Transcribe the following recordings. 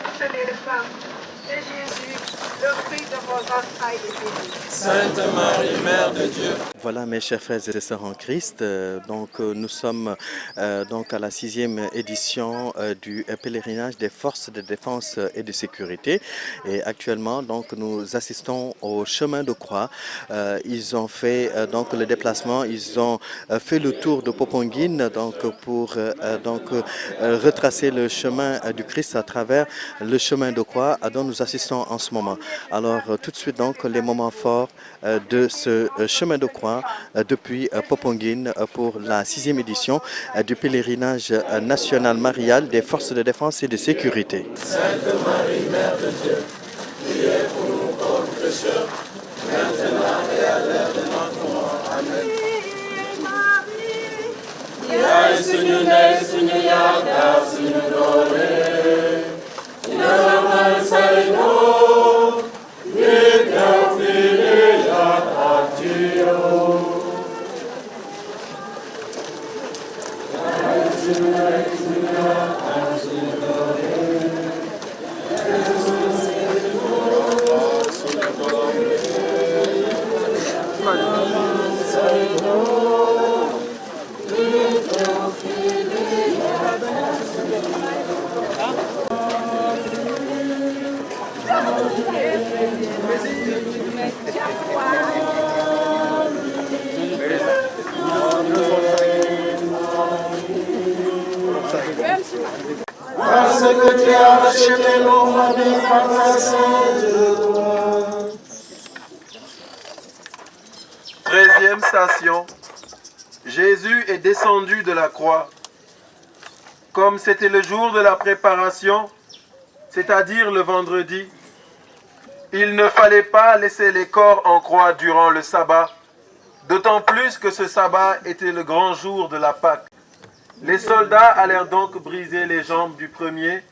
vous tenez les femmes, et Jésus, le fruit de vos entrailles est béni. Sainte Marie, Mère de Dieu. Voilà mes chers frères et sœurs en Christ, nous sommes donc à la 6e édition du pèlerinage des forces de défense et de sécurité et actuellement donc nous assistons au chemin de croix. Ils ont fait donc le déplacement, ils ont fait le tour de Popenguine donc pour retracer le chemin du Christ à travers le chemin de croix dont nous assistons en ce moment. Alors tout de suite donc les moments forts de ce chemin de croix depuis Popenguine pour la 6e édition du pèlerinage national marial des forces de défense et de sécurité. Sainte Marie, Mère de Dieu, priez pour nous pauvres pécheurs, maintenant et à l'heure de notre mort. Amen. Marie, Seigneur, Seigneur, Yada, Seigneur, Dore, Yada, Seigneur, Yada, Fili, Yada, Tio. Parce que tu as racheté nos familles par la sainte croix. 13e station. Jésus est descendu de la croix. Comme c'était le jour de la préparation, c'est-à-dire le vendredi, il ne fallait pas laisser les corps en croix durant le sabbat, d'autant plus que ce sabbat était le grand jour de la Pâque. Les soldats allèrent donc briser les jambes du premier,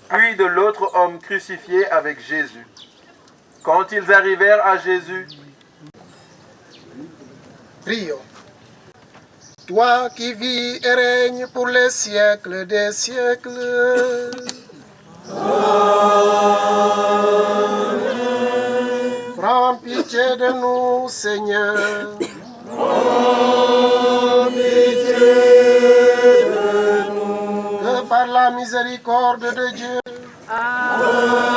puis de l'autre homme crucifié avec Jésus. Quand ils arrivèrent à Jésus, prions. Toi qui vis et règnes pour les siècles des siècles. Amen. Prends pitié de nous, Seigneur. Prends pitié de nous. Que par la miséricorde de Dieu. Amen.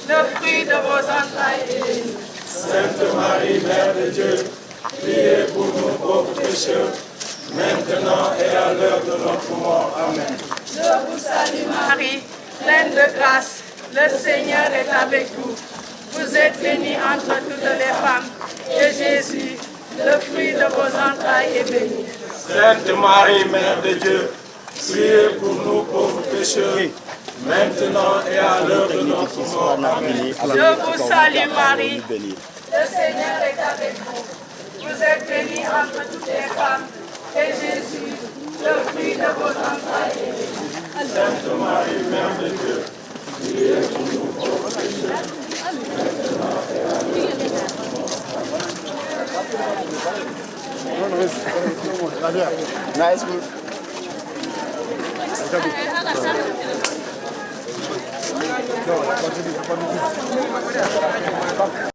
le fruit de vos entrailles est béni. Sainte Marie, Mère de Dieu, priez pour nous pauvres pécheurs, maintenant et à l'heure de notre mort. Amen. Je vous salue Marie, pleine de grâce, le Seigneur est avec vous. Vous êtes bénie entre toutes les femmes, et Jésus, le fruit de vos entrailles, est béni. Sainte Marie, Mère de Dieu, priez pour nous pauvres pécheurs, maintenant et à l'heure de notre mort. Amen. Je vous salue Marie, le Seigneur est avec vous. Vous êtes bénie entre toutes les femmes, et Jésus, le fruit de vos entrailles, est béni. Sainte Marie, Mère de Dieu, priez pour nous pauvres pécheurs, maintenant et à l'heure de notre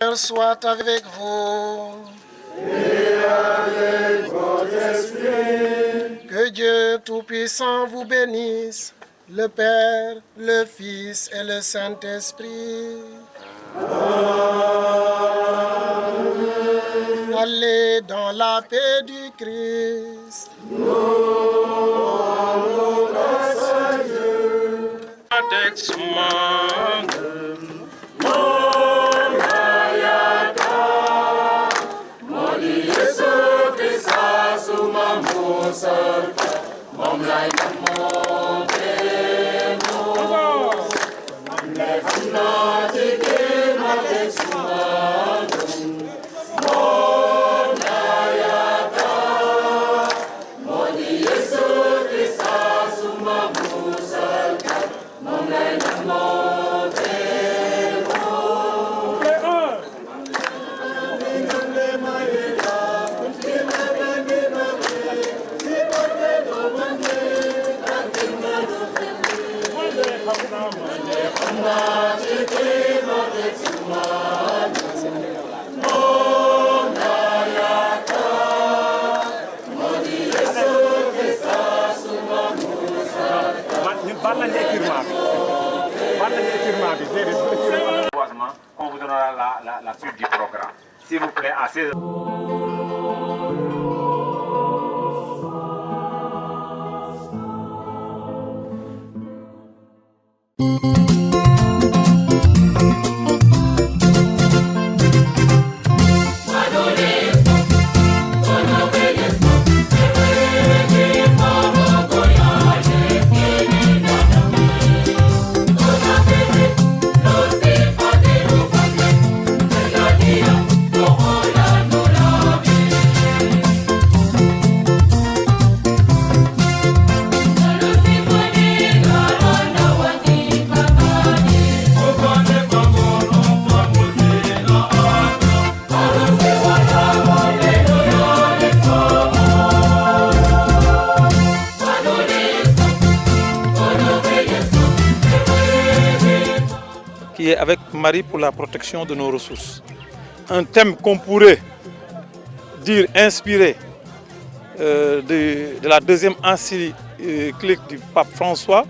Seigneur soit avec vous. Et avec votre esprit. Que Dieu Tout-Puissant vous bénisse, le Père, le Fils et le Saint-Esprit. Allez dans la paix du Christ. On vous donnera la suite du programme. S'il vous plaît, à 16h. Qui est avec Marie pour la protection de nos ressources. Un thème qu'on pourrait dire inspiré de la deuxième encyclique du pape François,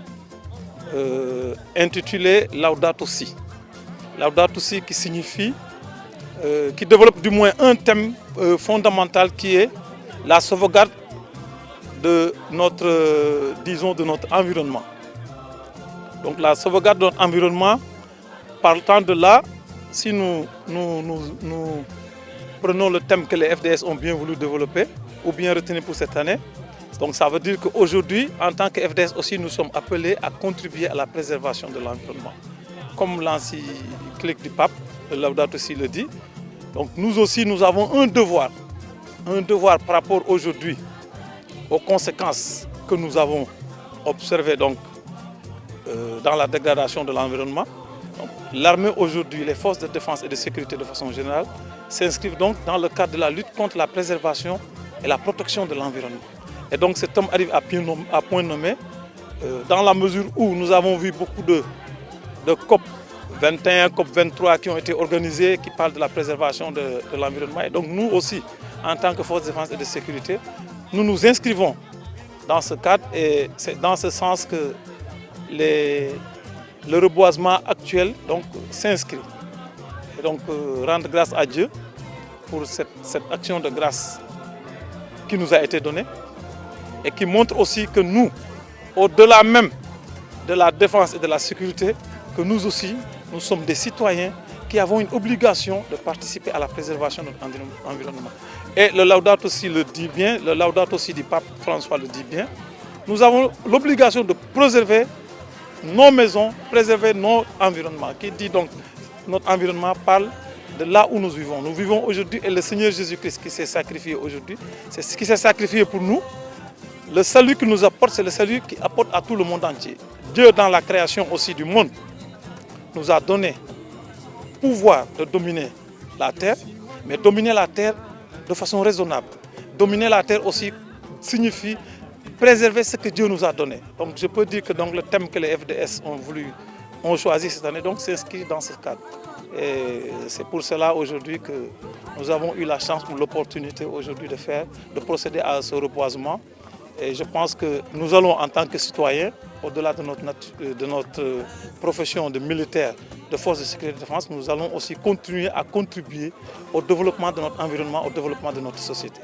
intitulé Laudato Si. Laudato Si qui signifie, qui développe du moins un thème fondamental qui est la sauvegarde de notre, disons, de notre environnement. Donc la sauvegarde de notre environnement. Partant de là, si nous prenons le thème que les FDS ont bien voulu développer ou bien retenir pour cette année, donc ça veut dire qu'aujourd'hui, en tant que FDS aussi, nous sommes appelés à contribuer à la préservation de l'environnement. Comme l'encyclique du pape, le Laudato Si le dit, donc nous aussi, nous avons un devoir par rapport aujourd'hui aux conséquences que nous avons observées donc, dans la dégradation de l'environnement. L'armée aujourd'hui, les forces de défense et de sécurité de façon générale, s'inscrivent donc dans le cadre de la lutte contre la préservation et la protection de l'environnement. Et donc cet homme arrive à point nommé, dans la mesure où nous avons vu beaucoup de COP 21, COP 23 qui ont été organisés, qui parlent de la préservation de l'environnement. Et donc nous aussi, en tant que forces de défense et de sécurité, nous nous inscrivons dans ce cadre et c'est dans ce sens que le reboisement actuel s'inscrit. Et donc rendre grâce à Dieu pour cette action de grâce qui nous a été donnée et qui montre aussi que nous, au-delà même de la défense et de la sécurité, que nous aussi, nous sommes des citoyens qui avons une obligation de participer à la préservation de notre environnement. Et le Laudato Si le dit bien, le Laudato Si du pape François le dit bien, nous avons l'obligation de préserver nos maisons, préserver notre environnement. Qui dit donc notre environnement parle de là où nous vivons. Nous vivons aujourd'hui et le Seigneur Jésus-Christ qui s'est sacrifié aujourd'hui, c'est ce qui s'est sacrifié pour nous. Le salut qu'il nous apporte, c'est le salut qu'il apporte à tout le monde entier. Dieu, dans la création aussi du monde, nous a donné le pouvoir de dominer la terre, mais dominer la terre de façon raisonnable. Dominer la terre aussi signifie préserver ce que Dieu nous a donné. Donc je peux dire que le thème que les FDS ont choisi cette année s'inscrit dans ce cadre. Et c'est pour cela aujourd'hui que nous avons eu la chance ou l'opportunité aujourd'hui de procéder à ce reboisement. Et je pense que nous allons en tant que citoyens, au-delà de notre profession de militaire, de force de sécurité et de défense, nous allons aussi continuer à contribuer au développement de notre environnement, au développement de notre société.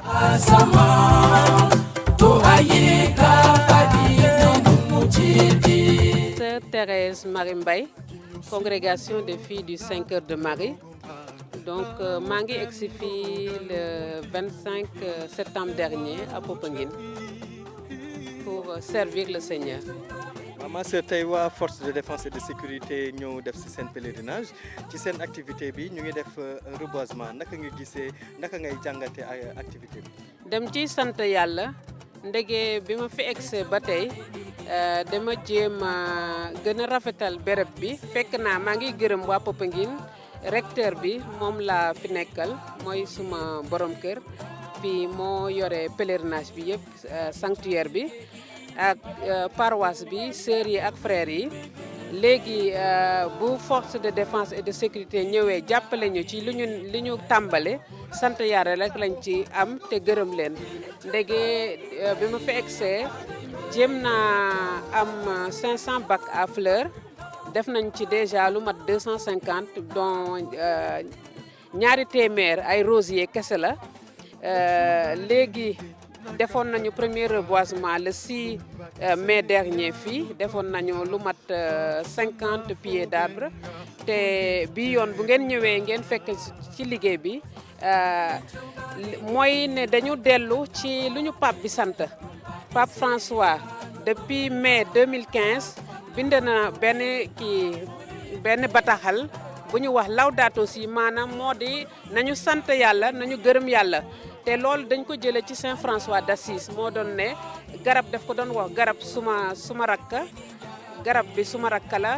Sœur Thérèse Marie Mbaye, congrégation des filles du 5 heures de Marie. Donc, maa ngi egsi fii le 25 septembre dernier à Popenguine pour servir le Seigneur. Maman Sœur, tey waa force de défense et de sécurité ñëw def ci seen pèlerinage ci seen activité bi ñu ngi def reboisement naka nga gisee naka ngay jàngate activité bi. dem ci sant yàlla ndege bi ma fi egsee ba tey dama jéem a gën a rafetal béréb bi fekk naa maa ngi gërëm waa Popenguine recteur bi moom laa fi nekkal mooy suma borom kër bi moo yore pèlerinage bi yëpp sanctuaire bi ak paroisse bi sœurs yi ak frères yi léegi bu force de défense et de sécurité ñëwee jàppale ñu ci li ñu tàmbale sant yàlla rek lañ ci am te gërëm leen ndege bi ma fi egsee jéem naa am 500 bacs à fleurs def nañ ci déjà lu mat 250 dont ñaari téeméer ay rosiers kese la léegi defoon nañu premier reboisement le 6 mai dernier fii defoon nañu lu mat 50 pieds d'arbres te bi yoon bu ngeen ñëwee ngeen fekk ci liggéey bi mooy ne dañu dellu ci lu ñu pape bi sant Pape François depuis mai 2015 bind na benn bataaxal bu ñu wax Laudato Si maanaam moo di nañu sant yàlla nañu gërëm yàlla te loolu dañ ko jëlee ci Saint François d'Assise moo doon ne garab daf ko doon wax garab suma rakka garab bi suma rakka la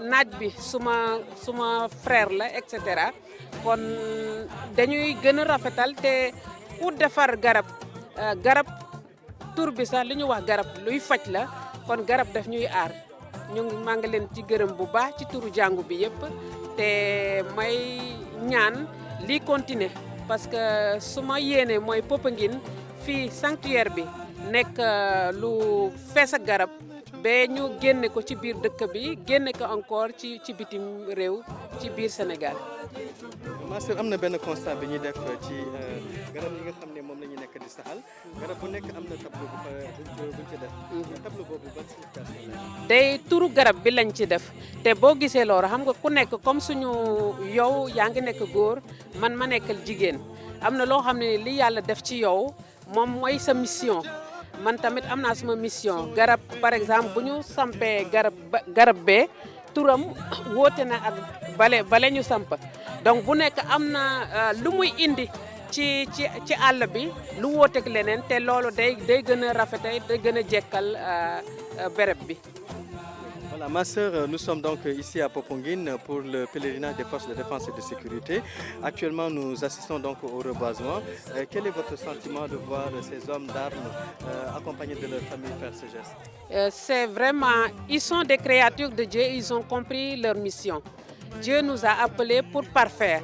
naaj bi suma frère la et cetera kon dañuy gën a rafetal te ku defar garab tur bi sax li ñu wax garab luy faj la kon garab daf ñuy aar maa ngi leen ci gërëm bu baax ci turu jàngu bi yëpp te may ñaan lii continuer parce que suma yéene mooy Popenguine fii sanctuaire bi nekk lu fees ak garab ba ñu génne ko ci biir dëkk bi génne ko encore ci bitim réew ci biir Sénégal. Master am na benn constat bi ñuy def ci garab yi nga xam ne moom la ñu nekk di saxal garab bu nekk am na tableau bu ci def. tableau boobu ban signification la. day turu garab bi lañ ci def te boo gisee loolu xam nga ku nekk comme suñu yow yaa ngi nekk góor man ma nekkal jigéen am na loo xam ne li yàlla def ci yow moom mooy sa mission. man tamit am naa sama mission garab par exemple bu ñu sampee garab bee turam wóote na ak bale ñu samp donc bu nekk am na lu muy indi ci àll bi lu wóoteeg leneen te loolu day gën a rafetay day gën a jekkal béréb bi. Voilà, ma sœur, nous sommes donc ici à Popenguine pour le pèlerinage des forces de défense et de sécurité. Actuellement, nous assistons donc au reboisement. Quel est votre sentiment de voir ces hommes d'armes accompagnés de leur famille faire ce geste? C'est vraiment, ils sont des créatures de Dieu, ils ont compris leur mission. Dieu nous a appelés pour parfaire,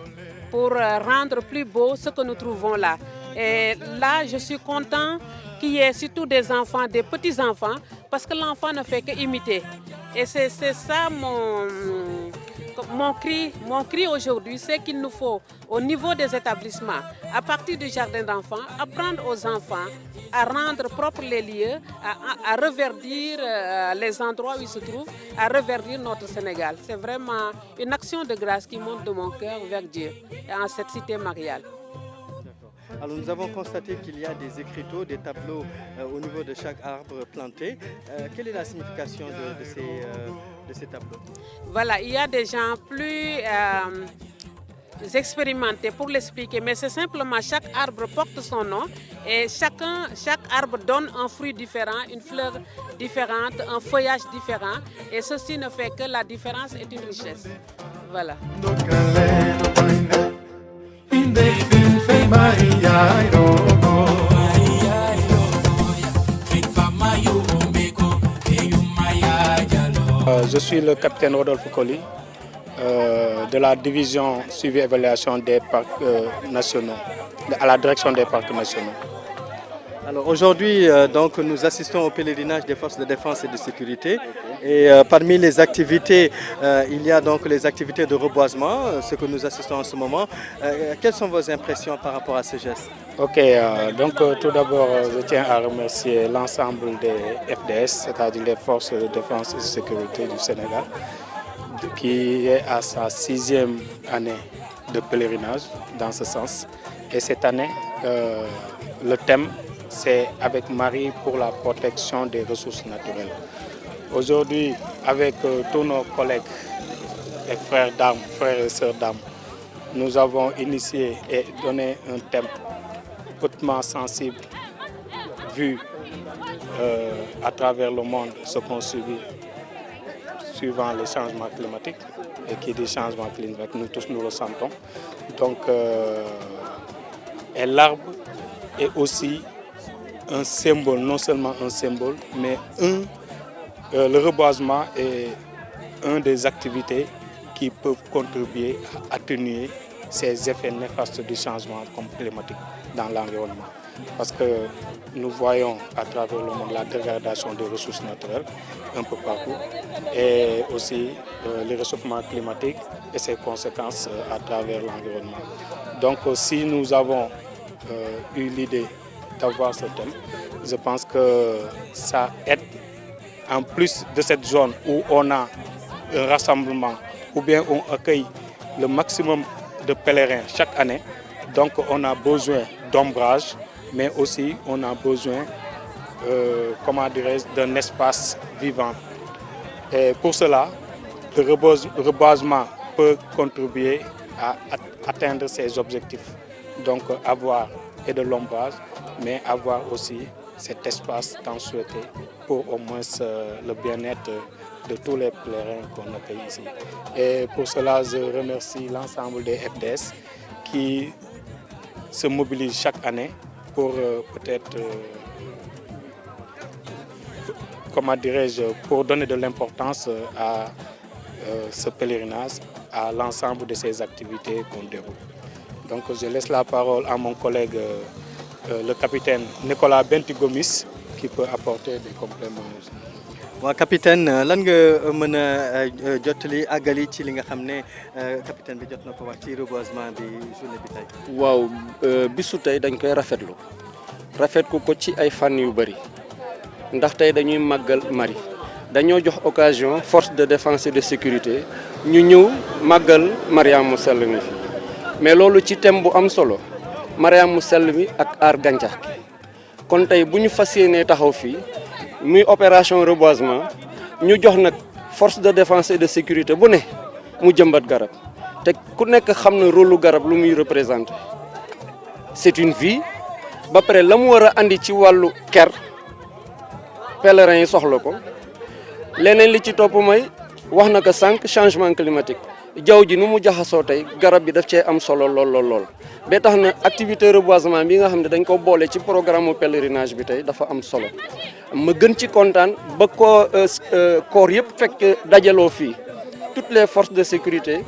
pour rendre plus beau ce que nous trouvons là. Et là, je suis content qu'il y ait surtout des enfants, des petits-enfants, parce que l'enfant ne fait qu'imiter. Et c'est ça mon cri aujourd'hui, c'est qu'il nous faut, au niveau des établissements, à partir du jardin d'enfants, apprendre aux enfants à rendre propres les lieux, à reverdir les endroits où ils se trouvent, à reverdir notre Sénégal. C'est vraiment une action de grâce qui monte de mon cœur vers Dieu, en cette cité mariale. Alors nous avons constaté qu'il y a des écriteaux, des tableaux au niveau de chaque arbre planté. Quelle est la signification de ces tableaux? Voilà, il y a des gens plus expérimentés pour l'expliquer, mais c'est simplement chaque arbre porte son nom et chaque arbre donne un fruit différent, une fleur différente, un feuillage différent et ceci ne fait que la différence est une richesse. Voilà. Je suis le capitaine Rodolphe Colli de la division suivi évaluation des parcs nationaux, à la direction des parcs nationaux. Alors aujourd'hui, donc, nous assistons au pèlerinage des forces de défense et de sécurité. Et parmi les activités, il y a donc les activités de reboisement, ce que nous assistons en ce moment. Quelles sont vos impressions par rapport à ce geste? Ok, donc tout d'abord, je tiens à remercier l'ensemble des FDS, c'est-à-dire les forces de défense et de sécurité du Sénégal, qui est à sa 6e année de pèlerinage dans ce sens. Et cette année, le thème, c'est avec Marie pour la protection des ressources naturelles. Aujourd'hui, avec tous nos collègues et frères d'armes, frères et sœurs d'armes, nous avons initié et donné un thème hautement sensible, vu à travers le monde ce qu'on subit suivant les changements climatiques. Et qui dit changement climatique, nous tous nous ressentons. Donc, et l'arbre est aussi un symbole, non seulement un symbole, mais le reboisement est une des activités qui peuvent contribuer à atténuer ces effets néfastes du changement climatique dans l'environnement. Parce que nous voyons à travers le monde la dégradation des ressources naturelles un peu partout et aussi le réchauffement climatique et ses conséquences à travers l'environnement. Donc si nous avons eu l'idée d'avoir ce thème, je pense que ça aide, en plus de cette zone où on a un rassemblement ou bien on accueille le maximum de pèlerins chaque année, donc on a besoin d'ombrage, mais aussi on a besoin d'un espace vivant. Et pour cela, le reboisement peut contribuer à atteindre ces objectifs. Donc avoir et de l'ombrage, mais avoir aussi cet espace tant souhaité pour au moins le bien-être de tous les pèlerins qu'on accueille ici. Et pour cela, je remercie l'ensemble des FDS qui se mobilisent chaque année pour peut-être, pour donner de l'importance à ce pèlerinage, à l'ensemble de ces activités qu'on déroule. Donc je laisse la parole à mon collègue, le capitaine Nicolas Bentigomis, qui peut apporter des compléments. Waaw capitaine lan nga mën a jottali àggali ci li nga xam ne capitaine bi jot na ko wax ci reboisement bi journée bi tey. waaw bisu tey dañ koy rafetlu ko ci ay fànn yu bëri ndax tey dañuy màggal Marie dañoo jox occasion force de défense et de sécurité ñu ñëw màggal Mariama mu sell mi fi mais loolu ci thème bu am solo Mariama mu sell mi ak aar gàncax gi kon tey bu ñu fas yéenee taxaw fii muy opération reboisement ñu jox nag force de défense et de sécurité bu ne mu jëmbat garab te ku nekk xam na rôle lu garab lu muy représenter c'est une vie ba pare la mu war a andi ci wàllu ker pèlerins yi soxla ko leneen li ci topp mooy wax na ko sànq changement climatique jaww ji nu mu jaxasoo tey garab bi daf cee am solo lool ba tax na activité reboisement bi nga xam ne dañ ko boole ci programme pèlerinage bi tey dafa am solo ma gën ci kontaan ba koor yëpp fekk dajaloo fii toutes les forces de sécurité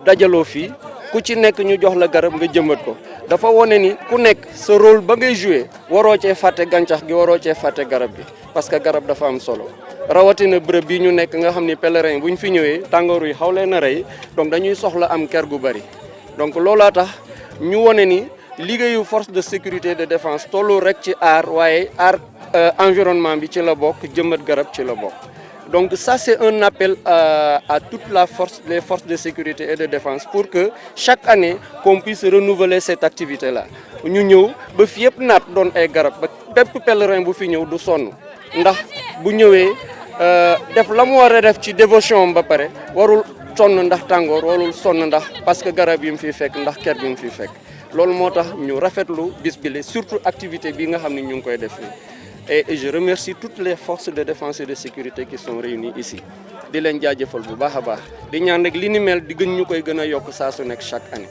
dajaloo fii ku ci nekk ñu jox la garab nga jëmbat ko dafa wone ni ku nekk sa rôle ba ngay jouer waroo cee fàtte gàncax gi waroo cee fàtte garab gi parce que garab dafa am solo rawatina bërëb bi ñu nekk nga xam ni pèlerin bu ñu fi ñëwee tàngoor yi xaw leen a rey donc dañuy soxla am ker gu bari donc loolaa tax ñu wone ni liggéeyu force de sécurité et de défense tollu rek ci aar waaye aar environnement bi ci la bokk jëmbat garab ci la bokk. Donc ça c'est un appel à toute les forces de sécurité et de défense pour que chaque année qu'on puisse renouveler cette activité-là. Ñu ñëw ba fi yëpp naat doon ay garab ba bépp pèlerin bu fi ñëw du sonn ndax bu ñëwee def la mu war a def ci dévotion ba pare warul sonn ndax tàngoor warul sonn ndax parce que garab yi mu fiy fekk ndax ker bi mu fiy fekk loolu moo tax ñu rafetlu bis bi surtout activité bi nga xam ne ñu ngi koy def fii. Et je remercie toutes les forces de défense et de sécurité qui sont réunies ici di leen jaajëfal bu baax a baax di ñaan rek li ni mel di gën ñu koy gën a yokk saa su nekk chaque année.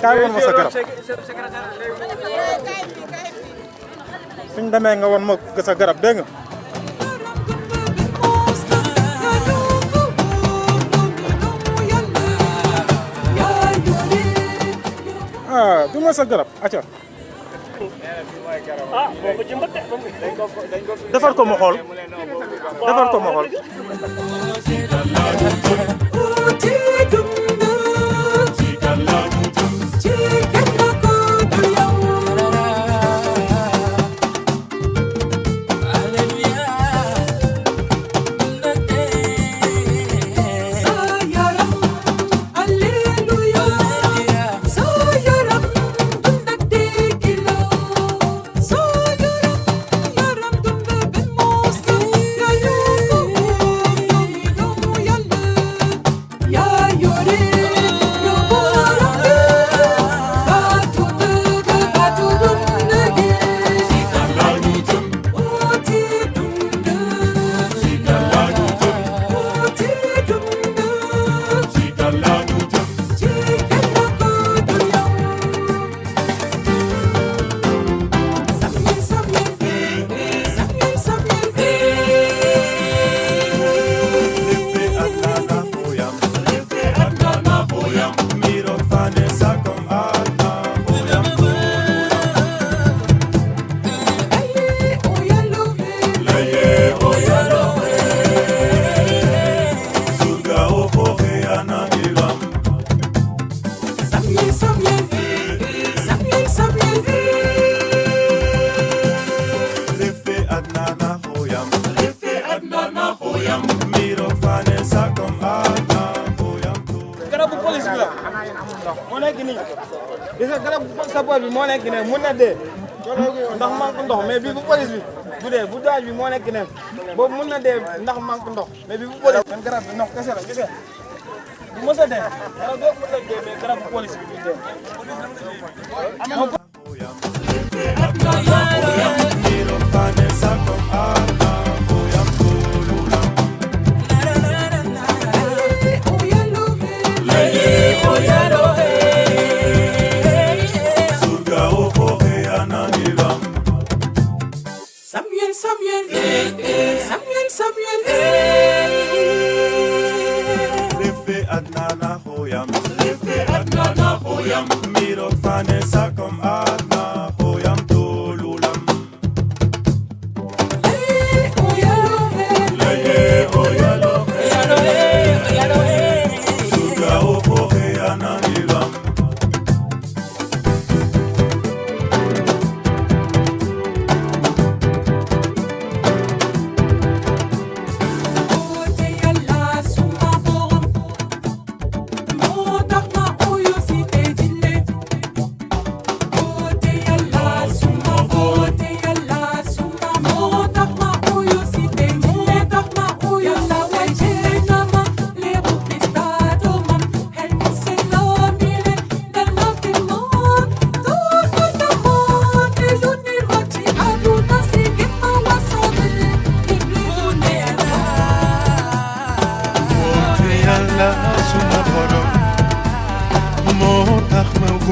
kaay woon ma sa garab suñ demee nga woon ma sa garab dégg nga. ah du ma sa garab acca. defar ko ma xool defar ko ma xool. garabu police bi la moo nekk nii gis nga garabu sapeur bi moo nekk ne mun na dee ndax manque ndox mais bii bu police bi bu dee bu daaj bi moo nekk ne boobu mun na dee ndax manque ndox mais bii bu police bi garab bi ndox kese la gis nga bu mës a dee garab boobu mën na dee mais garabu police bi du dee Miro fane sa kom adna hoyam tolula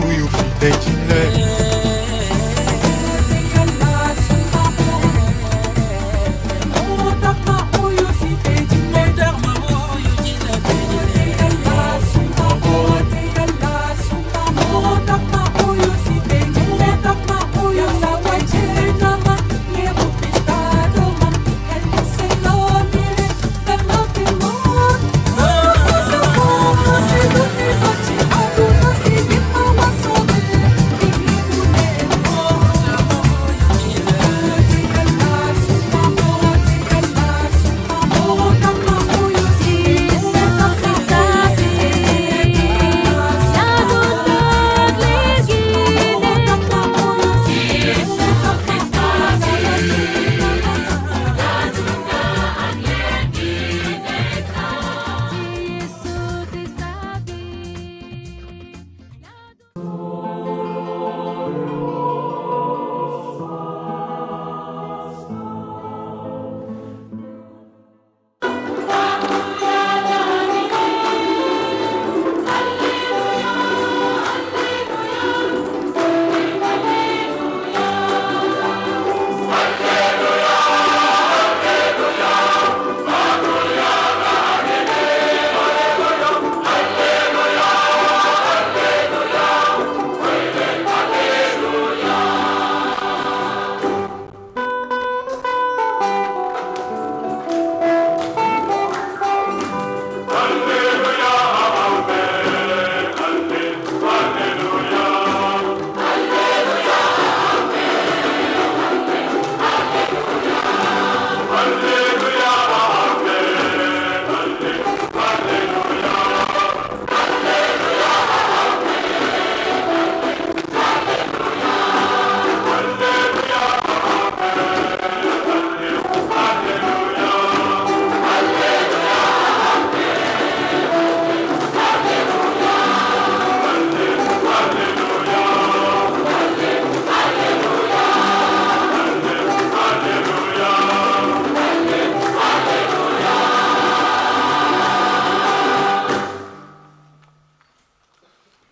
huyu fidejile.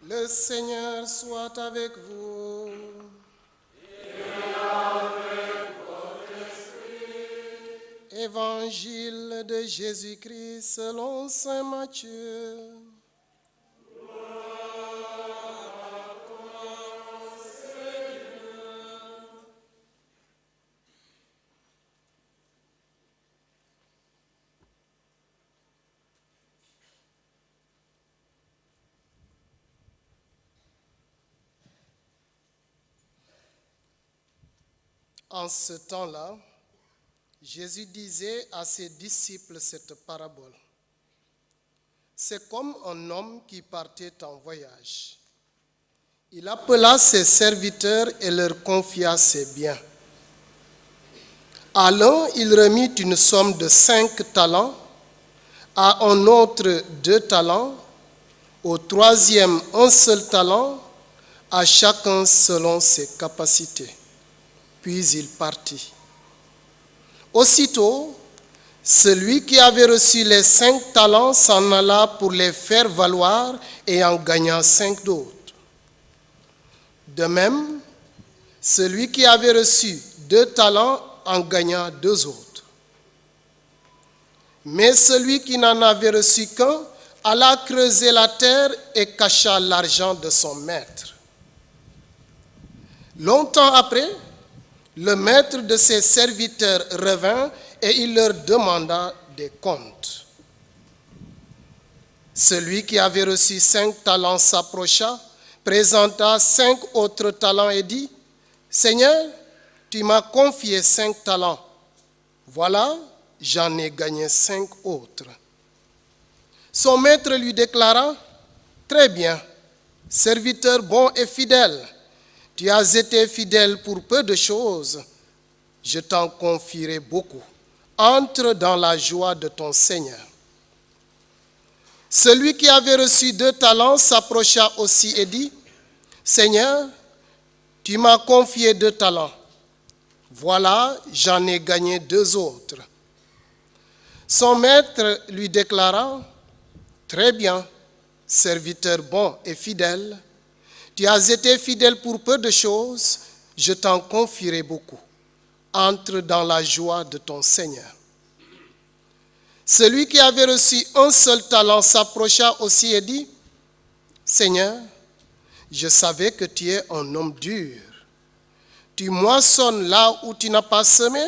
Le Seigneur soit avec vous. Évangile de Jésus-Christ selon saint Matthieu. En ce temps-là, Jésus disait à ses disciples cette parabole. C'est comme un homme qui partait en voyage. Il appela ses serviteurs et leur confia ses biens. À l'un, il remit une somme de 5 talents, à un autre 2 talents, au troisième un seul talent, à chacun selon ses capacités. Puis il partit. Aussitôt, celui qui avait reçu les 5 talents s'en alla pour les faire valoir et en gagna 5 d'autres. De même, celui qui avait reçu 2 talents en gagna 2 autres. Mais celui qui n'en avait reçu qu'un alla creuser la terre et cacha l'argent de son maître. Longtemps après, le maître de ses serviteurs revint et il leur demanda des comptes. Celui qui avait reçu 5 talents s'approcha, présenta 5 autres talents et dit, « Seigneur, tu m'as confié 5 talents. Voilà, j'en ai gagné 5 autres. » Son maître lui déclara, « Très bien, serviteur bon et fidèle. Tu as été fidèle pour peu de choses, je t'en confierai beaucoup. Entre dans la joie de ton Seigneur. » Celui qui avait reçu 2 talents s'approcha aussi et dit, « Seigneur, tu m'as confié 2 talents. Voilà, j'en ai gagné 2 autres. » Son maître lui déclara, « Très bien, serviteur bon et fidèle. Tu as été fidèle pour peu de choses, je t'en confierai beaucoup. Entre dans la joie de ton Seigneur. Celui qui avait reçu un seul talent s'approcha aussi et dit, Seigneur, je savais que tu es un homme dur. Tu moissonnes là où tu n'as pas semé,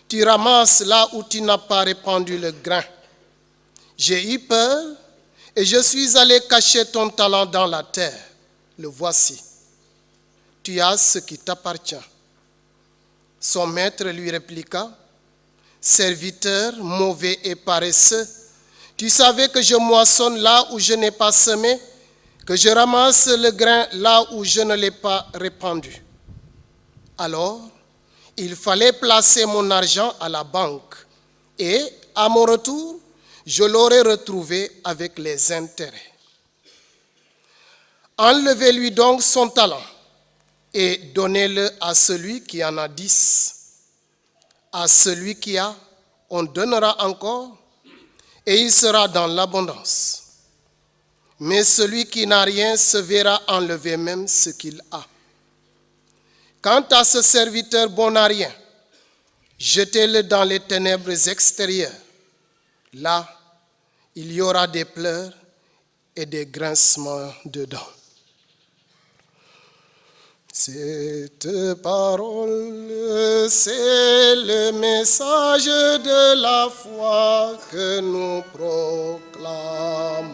tu ramasses là où tu n'as pas répandu le grain. J'ai eu peur et je suis allé cacher ton talent dans la terre. Le voici. Tu as ce qui t'appartient. Son maître lui répliqua, serviteur mauvais et paresseux, tu savais que je moissonne là où je n'ai pas semé, que je ramasse le grain là où je ne l'ai pas répandu. Alors, il fallait placer mon argent à la banque et, à mon retour, je l'aurais retrouvé avec les intérêts. Enlevez-lui donc son talent et donnez-le à celui qui en a 10. À celui qui a, on donnera encore, et il sera dans l'abondance. Mais celui qui n'a rien se verra enlever même ce qu'il a. Quant à ce serviteur bon à rien, jetez-le dans les ténèbres extérieures. Là, il y aura des pleurs et des grincements de dents. Cette parole, c'est le message de la foi que nous proclamons.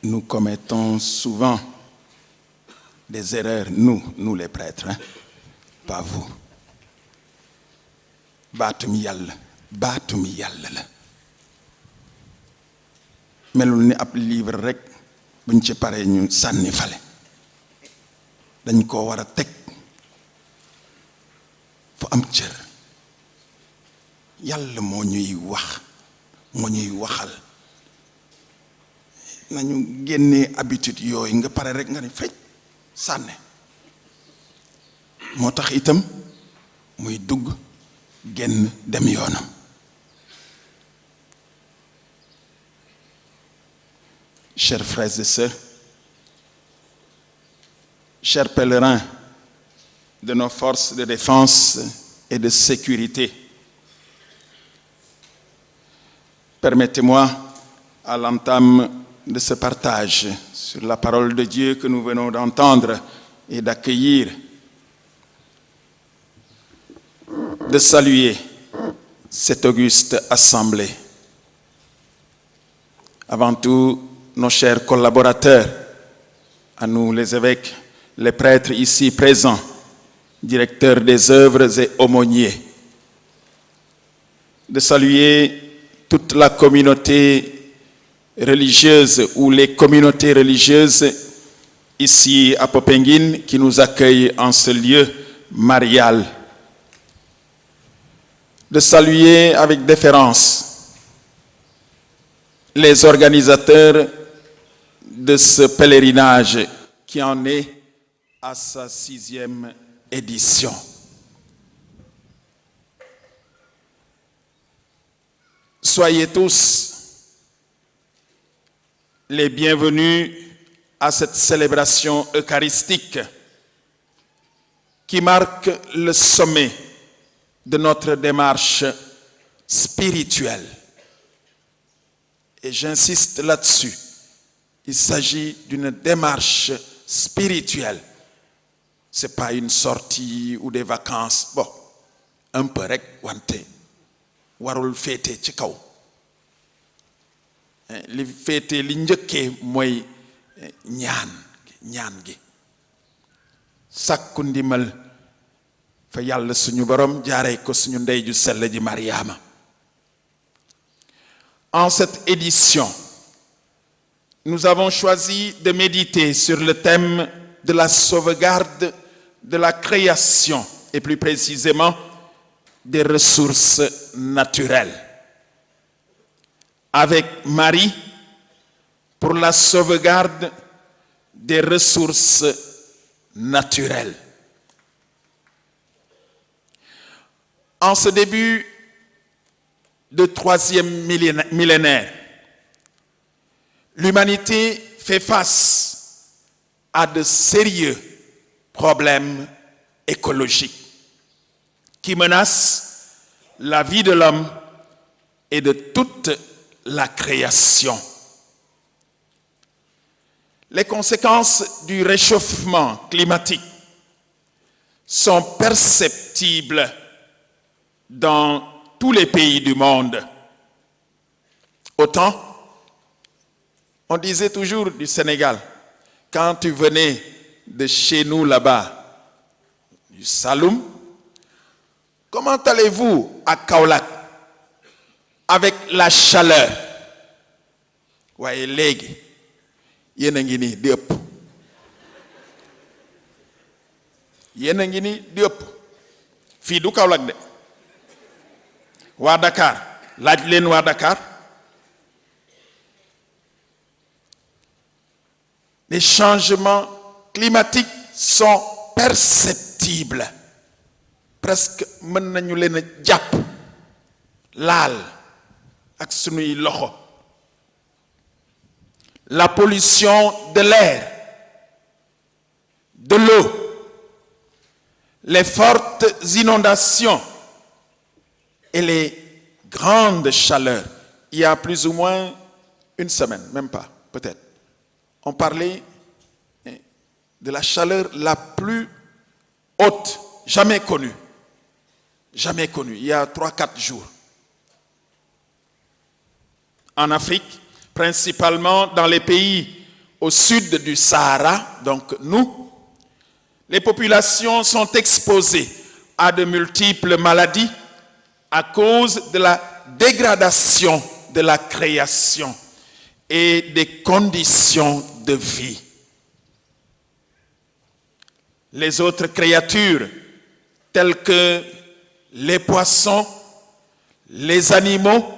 Nous commettons souvent des erreurs, nous les prêtres, hein? Pas vous. Baatum yàlla la melul ni ab livre rek buñ ci paree ñu sànni fale dañ ko war a teg fu am cër yàlla moo ñuy wax moo ñuy waxal nañu génnee habitude yooyu nga pare rek nga ne fecc sànne moo tax itam muy dugg génn dem yoonam chers frères et sœurs, chers pèlerins de nos forces de défense et de sécurité, permettez-moi, à l'entame de ce partage sur la parole de Dieu que nous venons d'entendre et d'accueillir, de saluer cette auguste assemblée. Avant tout, nos chers collaborateurs, à nous les évêques, les prêtres ici présents, directeurs des œuvres et aumôniers, de saluer toute la communauté religieuse ou les communautés religieuses ici à Popenguine qui nous accueillent en ce lieu marial, de saluer avec déférence les organisateurs de ce pèlerinage qui en est à sa 6e édition. Soyez tous les bienvenus à cette célébration eucharistique qui marque le sommet de notre démarche spirituelle. Et j'insiste là-dessus, il s'agit d'une démarche spirituelle. Ce n'est pas une sortie ou des vacances. Bon, un peu rek wante warul féete ci kaw li féete li njëkkee mooy ñaan gi sàkku ndimbal fa yàlla suñu borom jaaree ko suñu ndey ju sell ji Mariama. En cette édition, nous avons choisi de méditer sur le thème de la sauvegarde de la création et plus précisément des ressources naturelles. Avec Marie pour la sauvegarde des ressources naturelles. En ce début de 3e millénaire, l'humanité fait face à de sérieux problèmes écologiques qui menacent la vie de l'homme et de toute la création. Les conséquences du réchauffement climatique sont perceptibles dans tous les pays du monde. Autant, on disait toujours du Sénégal, quand tu venais de chez nous là-bas, du Saloum, comment allez-vous à Kaolack avec la chaleur? Waye légui yéen a ngi nii di ëpp yéen a ngi nii di ëpp fii du Kaolack de waa Dakar laaj leen waa Dakar. Les changements climatiques sont perceptibles. Presque mën nañu leen a jàpp laal ak sunuy loxo. La pollution de l'air, de l'eau, les fortes inondations et les grandes chaleurs. Il y a plus ou moins une semaine, même pas, peut-être, on parlait de la chaleur la plus haute jamais connue. Jamais connue, il y a 3-4 jours. En Afrique, principalement dans les pays au sud du Sahara, donc nous, les populations sont exposées à de multiples maladies à cause de la dégradation de la création et des conditions de vie. Les autres créatures, telles que les poissons, les animaux,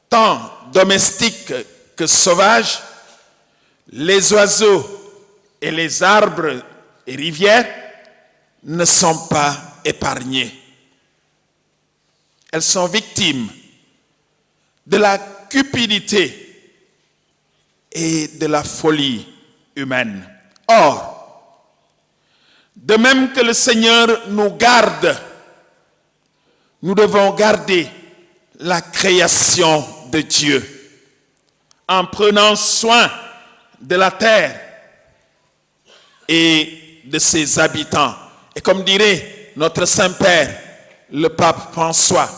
tant domestiques que sauvages, les oiseaux et les arbres et rivières ne sont pas épargnés. Elles sont victimes de la cupidité et de la folie humaine. Or, de même que le Seigneur nous garde, nous devons garder la création de Dieu en prenant soin de la terre et de ses habitants. Et comme dirait notre Saint-Père, le pape François,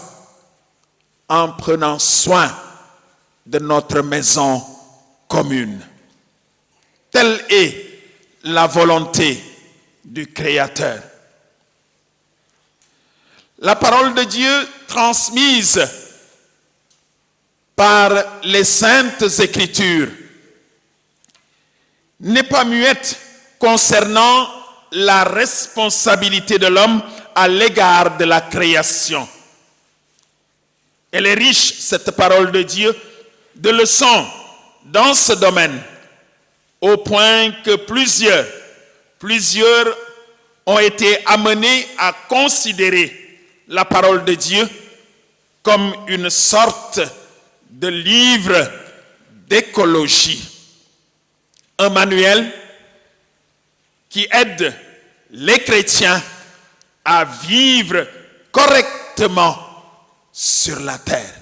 en prenant soin de notre maison commune. Telle est la volonté du Créateur. La parole de Dieu transmise par les saintes Écritures n'est pas muette concernant la responsabilité de l'homme à l'égard de la création. Elle est riche, cette parole de Dieu, de leçons dans ce domaine, au point que plusieurs ont été amenés à considérer la parole de Dieu comme une sorte de livre d'écologie. un manuel qui aide les chrétiens à vivre correctement sur la terre.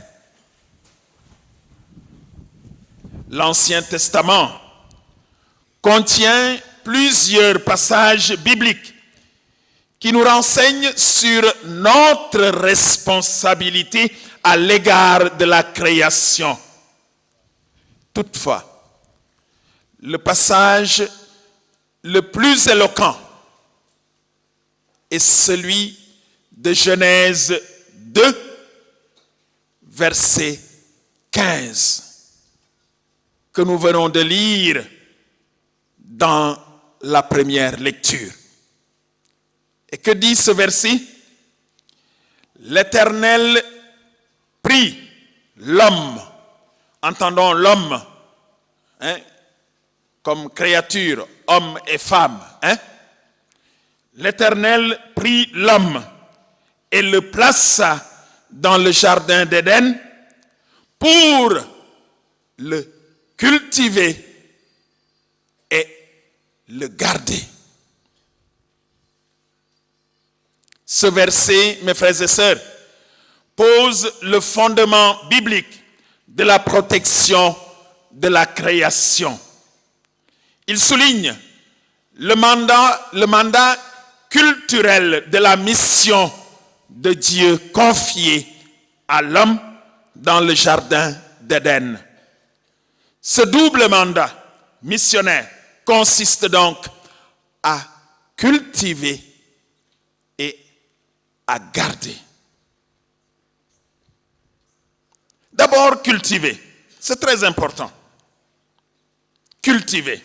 L'Ancien Testament contient plusieurs passages bibliques qui nous renseignent sur notre responsabilité à l'égard de la création. Toutefois, le passage le plus éloquent est celui de Genèse 2, verset 15, que nous venons de lire dans la première lecture. Et que dit ce verset? L'Éternel prit l'homme, entendons l'homme, comme créature, homme et femme. L'Éternel prit l'homme et le plaça dans le jardin d'Éden pour le cultiver et le garder. Ce verset, mes frères et sœurs, pose le fondement biblique de la protection de la création. Il souligne le mandat culturel de la mission de Dieu confiée à l'homme dans le jardin d'Éden. Ce double mandat missionnaire consiste donc à cultiver et à garder. D'abord, cultiver. C'est très important. Cultiver.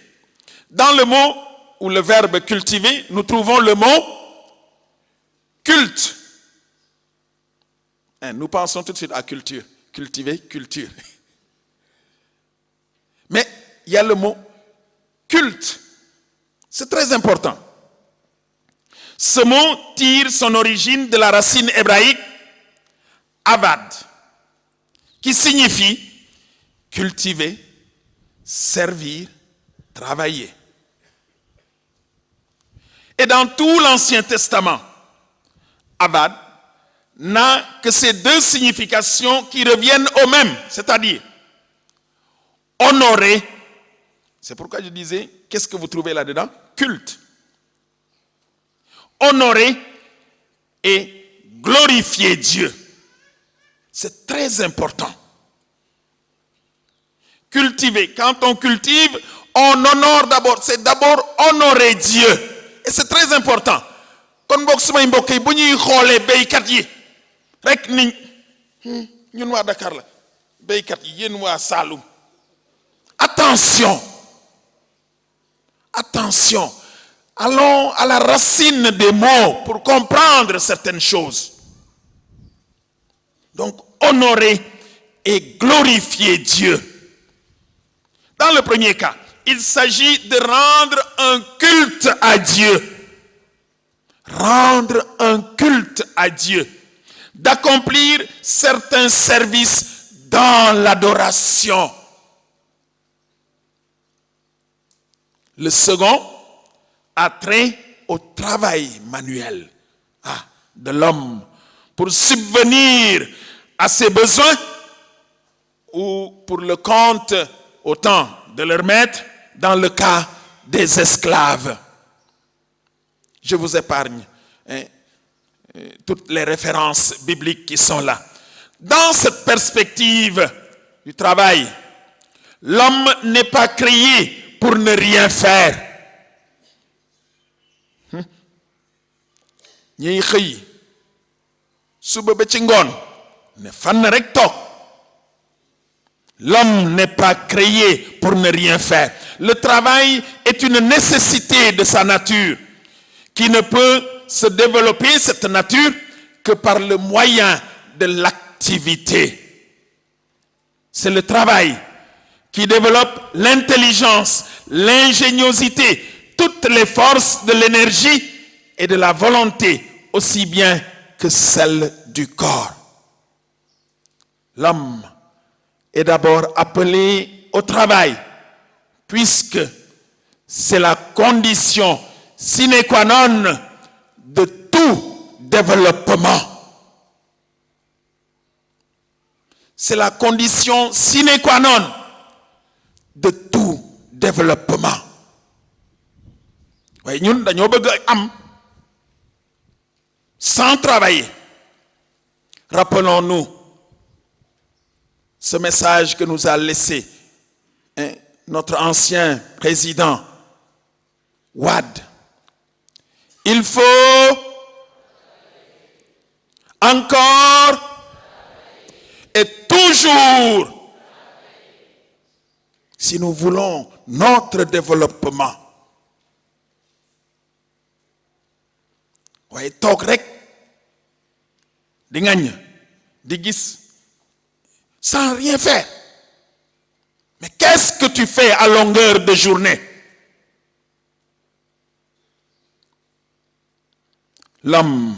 Dans le mot ou le verbe cultiver, nous trouvons le mot culte. Nous pensons tout de suite à culture. Cultiver, culture. Mais il y a le mot culte. C'est très important. Ce mot tire son origine de la racine hébraïque avad, qui signifie cultiver, servir, travailler. Et dans tout l'Ancien Testament, avad n'a que ces deux significations qui reviennent au même, c'est-à-dire honorer. C'est pourquoi je disais, qu'est-ce que vous trouvez là-dedans? Culte. Honorer et glorifier Dieu. C'est très important. Cultiver. Quand on cultive, on honore d'abord. C'est d'abord honorer Dieu. Et c'est très important. Kon mbokk sumay mbokk yi bu ñuy xoolee béykat yi rek ni ñun waa Dakar la béykat yi yéen waa Saloum. Attention. Attention. Allons à la racine des mots pour comprendre certaines choses. Donc, honorer et glorifier Dieu. Dans le premier cas, il s'agit de rendre un culte à Dieu. Rendre un culte à Dieu. D'accomplir certains services dans l'adoration. Le second a trait au travail manuel de l'homme pour subvenir à ses besoins ou pour le compte au temps de leur maître dans le cas des esclaves. Je vous épargne toutes les références bibliques qui sont là. Dans cette perspective du travail, l'homme n'est pas créé pour ne rien faire. ñiy xëy suba ba ci ngoon ne fan rek toog. L'homme n'est pas créé pour ne rien faire. Le travail est une nécessité de sa nature qui ne peut se développer, cette nature, que par le moyen de l'activité. C'est le travail qui développe l'intelligence, l'ingéniosité, toutes les forces de l'énergie et de la volonté, aussi bien que celle du corps. L'homme est d'abord appelé au travail, puisque c'est la condition sine qua non de tout développement. C'est la condition sine qua non de tout développement. Oui, ñun dañoo bëgg am sans travailler. Rappelons-nous ce message que nous a laissé notre ancien président Wade. Il faut encore et toujours, si nous voulons notre développement. waaye toog rek di ngañ di gis sans rien faire. Mais qu'est-ce que tu fais à longueur de journée? L'homme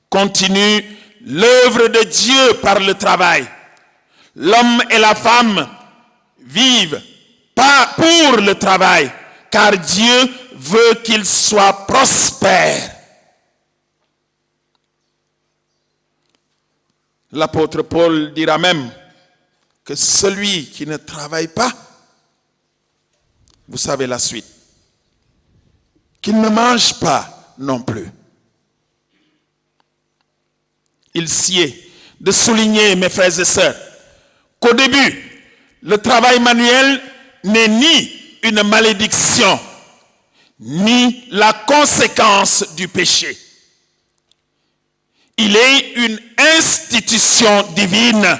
continue l'œuvre de Dieu par le travail. L'homme et la femme vivent pas pour le travail, car Dieu veut qu'ils soient prospères. L'apôtre Paul dira même que celui qui ne travaille pas, vous savez la suite, qu'il ne mange pas non plus. Il sied de souligner, mes frères et sœurs, qu'au début, le travail manuel n'est ni une malédiction, ni la conséquence du péché. Il est une institution divine.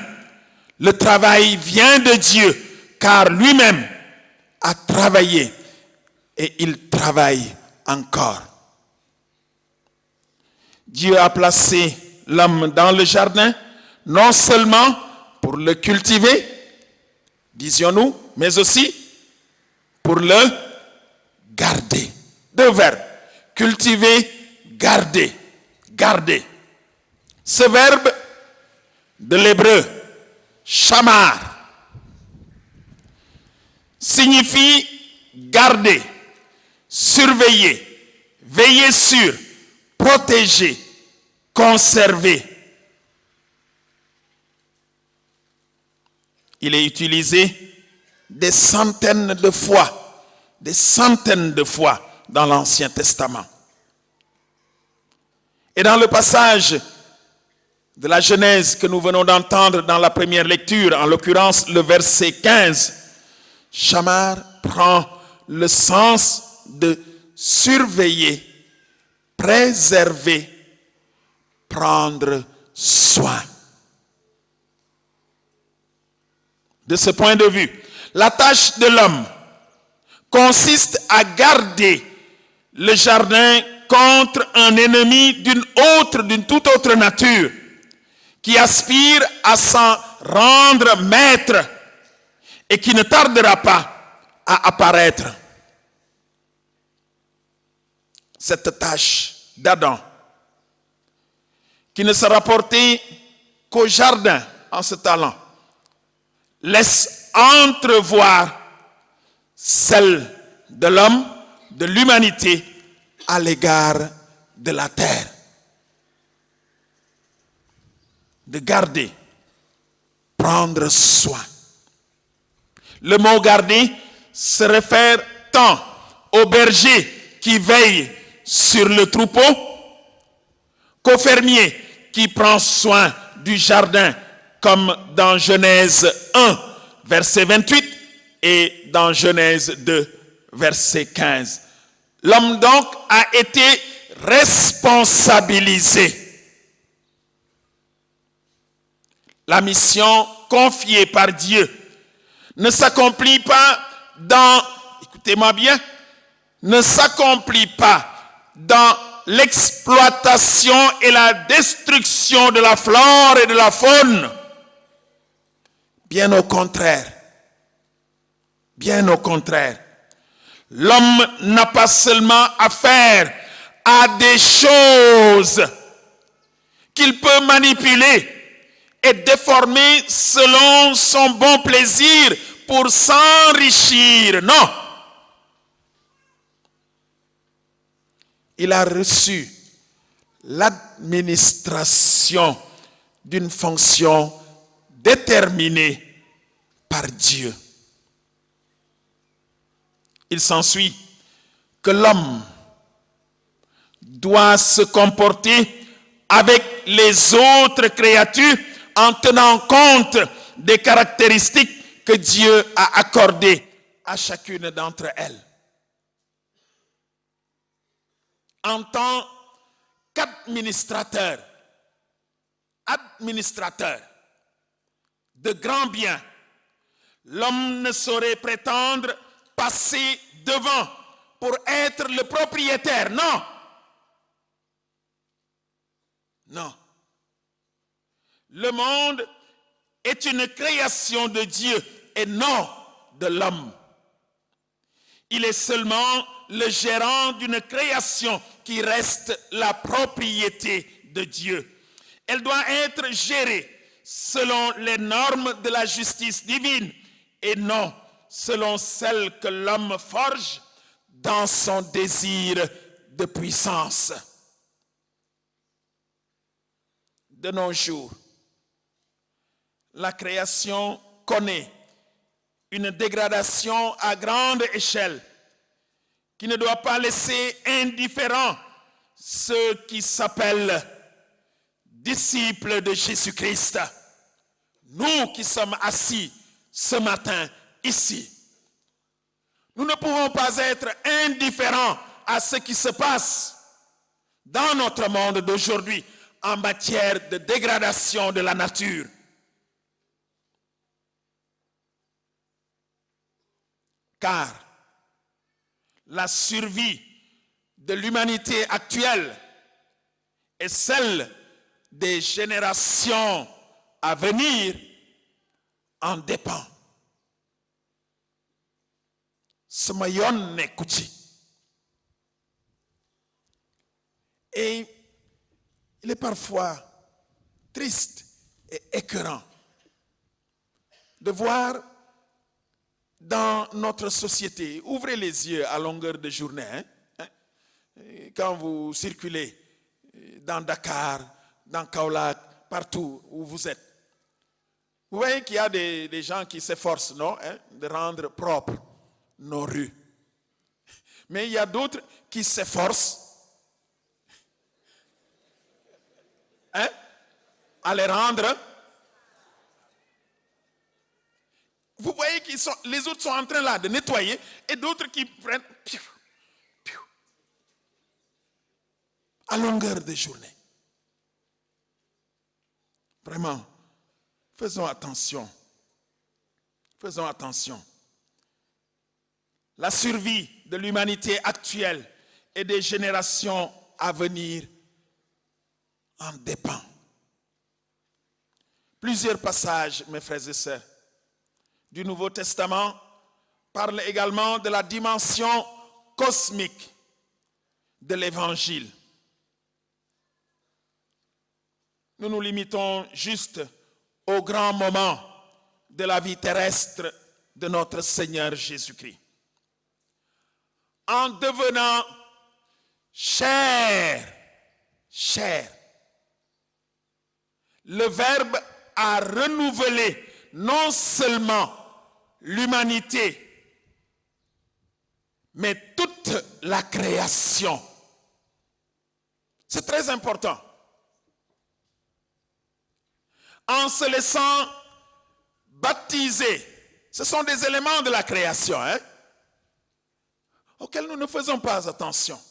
Le travail vient de Dieu, car lui-même a travaillé et il travaille encore. Dieu a placé l'homme dans le jardin, non seulement pour le cultiver, disions-nous, mais aussi pour le garder. Deux verbes, cultiver, garder, garder. Ce verbe de l'hébreu, shamar, signifie garder, surveiller, veiller sur, protéger, conserver. Il est utilisé des centaines de fois dans l'Ancien Testament. Et dans le passage de la Genèse que nous venons d'entendre dans la première lecture, en l'occurrence le verset 15, Shamar prend le sens de surveiller, préserver, prendre soin. De ce point de vue, la tâche de l'homme consiste à garder le jardin contre un ennemi d'une toute autre nature, qui aspire à s'en rendre maître et qui ne tardera pas à apparaître. Cette tâche d'Adam, qui ne se rapportait qu'au jardin en ce talent, laisse entrevoir celle de l'homme, de l'humanité à l'égard de la terre. De garder, prendre soin. Le mot garder se réfère tant au berger qui veille sur le troupeau qu'au fermier qui prend soin du jardin, comme dans Genèse 1, verset 28 et dans Genèse 2, verset 15. L'homme donc a été responsabilisé. La mission confiée par Dieu ne s'accomplit pas dans, écoutez-moi bien, ne s'accomplit pas dans l'exploitation et la destruction de la flore et de la faune. Bien au contraire. Bien au contraire. L'homme n'a pas seulement affaire à des choses qu'il peut manipuler et déformer selon son bon plaisir pour s'enrichir. Non. il a reçu l'administration d'une fonction déterminée par Dieu. Il s'ensuit que l'homme doit se comporter avec les autres créatures en tenant compte des caractéristiques que Dieu a accordées à chacune d'entre elles. En tant qu'administrateur, de grands biens, l'homme ne saurait prétendre passer devant pour être le propriétaire. Non. Non. Le monde est une création de Dieu et non de l'homme. Il est seulement le gérant d'une création qui reste la propriété de Dieu. Elle doit être gérée selon les normes de la justice divine et non selon celles que l'homme forge dans son désir de puissance. De nos jours, la création connaît une dégradation à grande échelle qui ne doit pas laisser indifférents ceux qui s'appellent disciples de Jésus-Christ. Nous qui sommes assis ce matin ici, nous ne pouvons pas être indifférents à ce qui se passe dans notre monde d'aujourd'hui en matière de dégradation de la nature. Car la survie de l'humanité actuelle et celle des générations à venir en dépend. Sama yoon nekku ci. Et il est parfois triste et écœurant de voir dans notre société, ouvrez les yeux à longueur de journée, quand vous circulez dans Dakar, dans Kaolack, partout où vous êtes. Vous voyez qu'il y a des gens qui s'efforcent, non, de rendre propres nos rues. Mais il y a d'autres qui s'efforcent à les rendre. Vous voyez que les autres sont en train là de nettoyer et d'autres qui prennent à longueur de journée. Vraiment, faisons attention. Faisons attention. La survie de l'humanité actuelle et des générations à venir en dépend. Plusieurs passages, mes frères et sœurs, du Nouveau Testament parlent également de la dimension cosmique de l'Évangile. Nous nous limitons juste au grand moment de la vie terrestre de notre Seigneur Jésus-Christ. En devenant chair, le Verbe a renouvelé non seulement l'humanité, mais toute la création. C'est très important. En se laissant baptiser, ce sont des éléments de la création, auxquels nous ne faisons pas attention.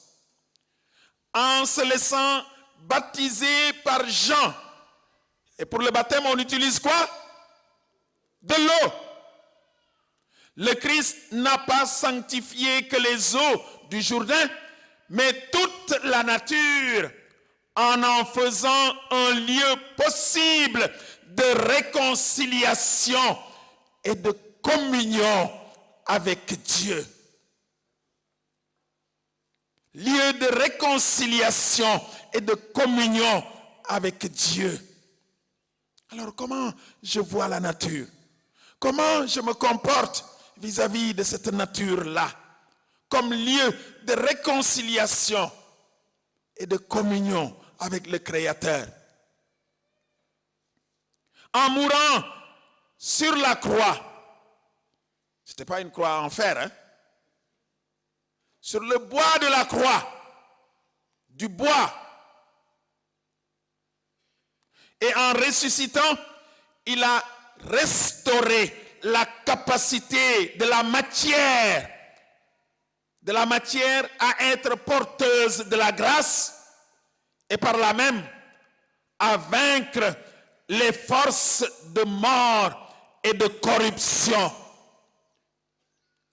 En se laissant baptiser par Jean, et pour le baptême, on utilise quoi? De l'eau. Le Christ n'a pas sanctifié que les eaux du Jourdain, mais toute la nature, en faisant un lieu possible de réconciliation et de communion avec Dieu. Lieu de réconciliation et de communion avec Dieu. Alors comment je vois la nature? Comment je me comporte vis-à-vis de cette nature-là? Comme lieu de réconciliation et de communion avec le Créateur. En mourant sur la croix, ce n'était pas une croix en fer, hein? Sur le bois de la croix, du bois, et en ressuscitant, il a restauré la capacité de la matière à être porteuse de la grâce et par là même à vaincre les forces de mort et de corruption.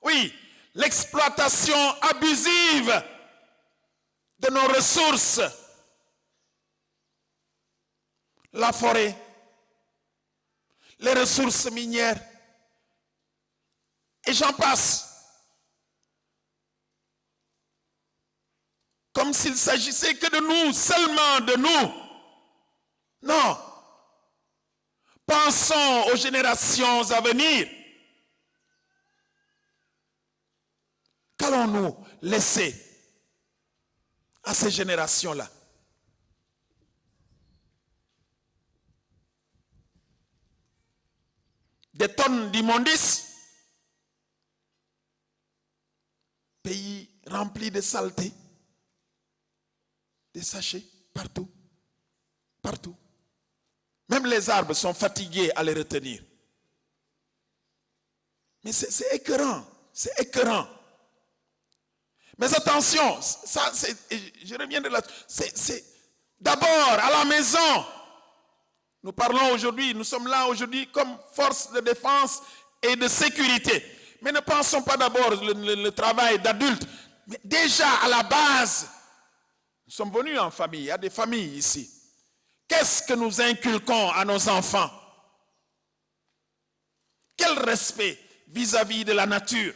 Oui, l'exploitation abusive de nos ressources, la forêt, les ressources minières, et j'en passe. Comme s'il s'agissait que de nous, seulement de nous. Non. Pensons aux générations à venir. Qu'allons-nous laisser à ces générations-là? Des tonnes d'immondices, pays rempli de saleté, des sachets partout, partout. Même les arbres sont fatigués à les retenir. Mais c'est écœurant, c'est écœurant. Mais attention, ça, je reviens de là. C'est d'abord à la maison. Nous parlons aujourd'hui, nous sommes là aujourd'hui comme force de défense et de sécurité. Mais ne pensons pas d'abord le travail d'adultes. Mais déjà à la base, nous sommes venus en famille, il y a des familles ici. Qu'est-ce que nous inculquons à nos enfants? Quel respect vis-à-vis de la nature?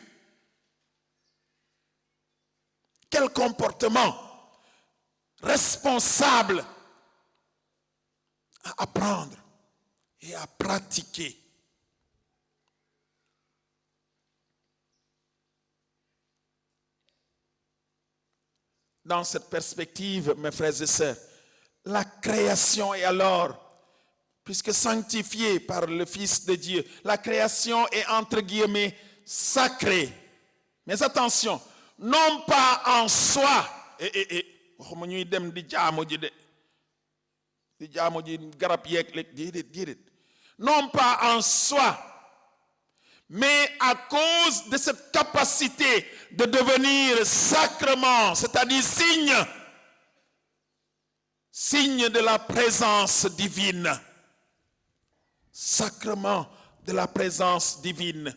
Quel comportement responsable à apprendre et à pratiquer? Dans cette perspective, mes frères et sœurs, la création est alors, puisque sanctifiée par le Fils de Dieu, la création est entre guillemets sacrée. Mais attention, non pas en soi. Non pas en soi, mais à cause de cette capacité de devenir sacrement, c'est-à-dire signe de la présence divine. Sacrement de la présence divine.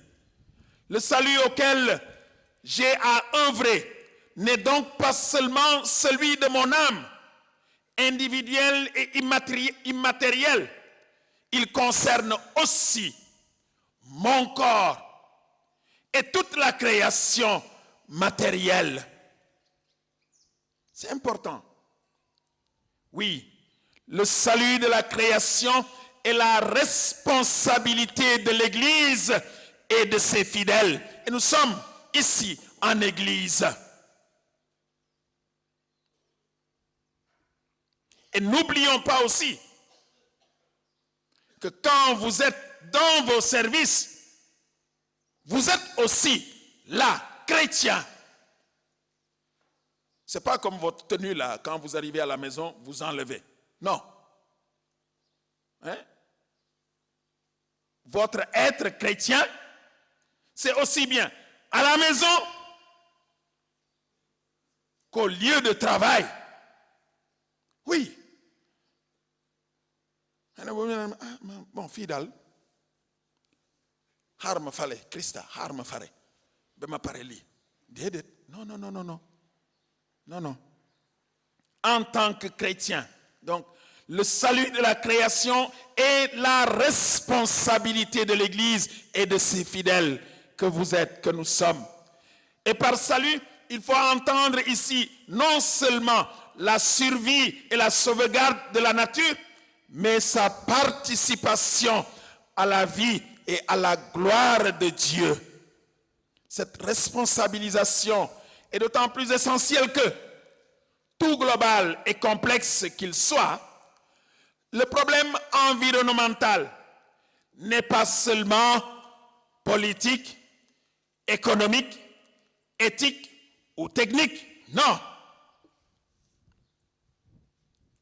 Le salut auquel j'ai à œuvrer n'est donc pas seulement celui de mon âme, individuelle et immatérielle. Il concerne aussi mon corps et toute la création matérielle. C'est important. Oui, le salut de la création est la responsabilité de l'Église et de ses fidèles. Et nous sommes ici en Église. Et n'oublions pas aussi que quand vous êtes dans vos services, vous êtes aussi là, chrétien. Ce n'est pas comme votre tenue là, quand vous arrivez à la maison, vous enlevez. Non. Hein? Votre être chrétien, c'est aussi bien à la maison qu'au lieu de travail. Oui. Bon, fidèle. Harma fale, Christa, harma fare. Bema pareli. Dédé. Non, non, non, non, non. Non, non. En tant que chrétien, donc, le salut de la création est la responsabilité de l'Église et de ses fidèles que vous êtes, que nous sommes. Et par salut, il faut entendre ici non seulement la survie et la sauvegarde de la nature, mais sa participation à la vie et à la gloire de Dieu. Cette responsabilisation est d'autant plus essentielle que tout global et complexe qu'il soit, le problème environnemental n'est pas seulement politique, économique, éthique ou technique. Non.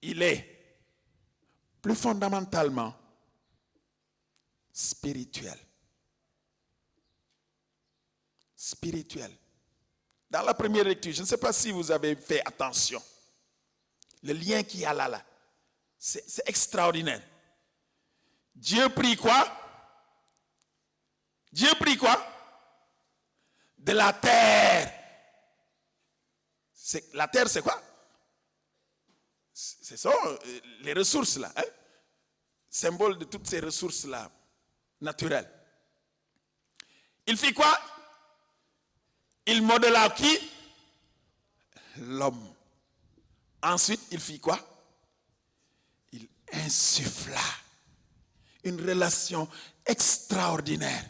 Il est plus fondamentalement spirituel. Spirituel. Dans la première lecture, je ne sais pas si vous avez fait attention. Le lien qu'il y a là, c'est extraordinaire. Dieu prit quoi? Dieu prit quoi? De la terre. La terre, c'est quoi? Ce sont les ressources là. Hein? Symbole de toutes ces ressources là, naturelles. Il fit quoi? Il modela qui? L'homme. Ensuite, il fit quoi? Il insuffla une relation extraordinaire.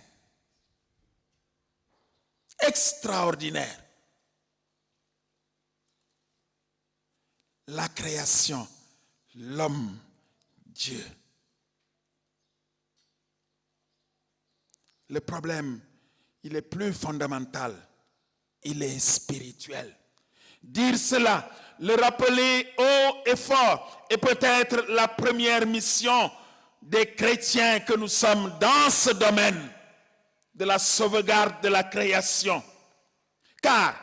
Extraordinaire. La création, l'homme, Dieu. Le problème, il est plus fondamental. Il est spirituel. Dire cela, le rappeler haut et fort, est peut-être la première mission des chrétiens que nous sommes dans ce domaine de la sauvegarde de la création. Car,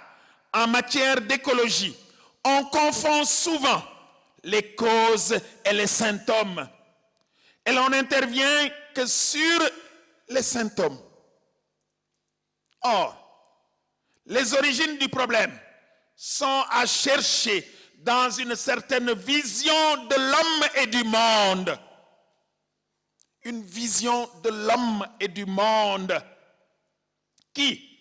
en matière d'écologie, on confond souvent les causes et les symptômes. Et l'on n'intervient que sur les symptômes. Or, les origines du problème sont à chercher dans une certaine vision de l'homme et du monde. Une vision de l'homme et du monde qui,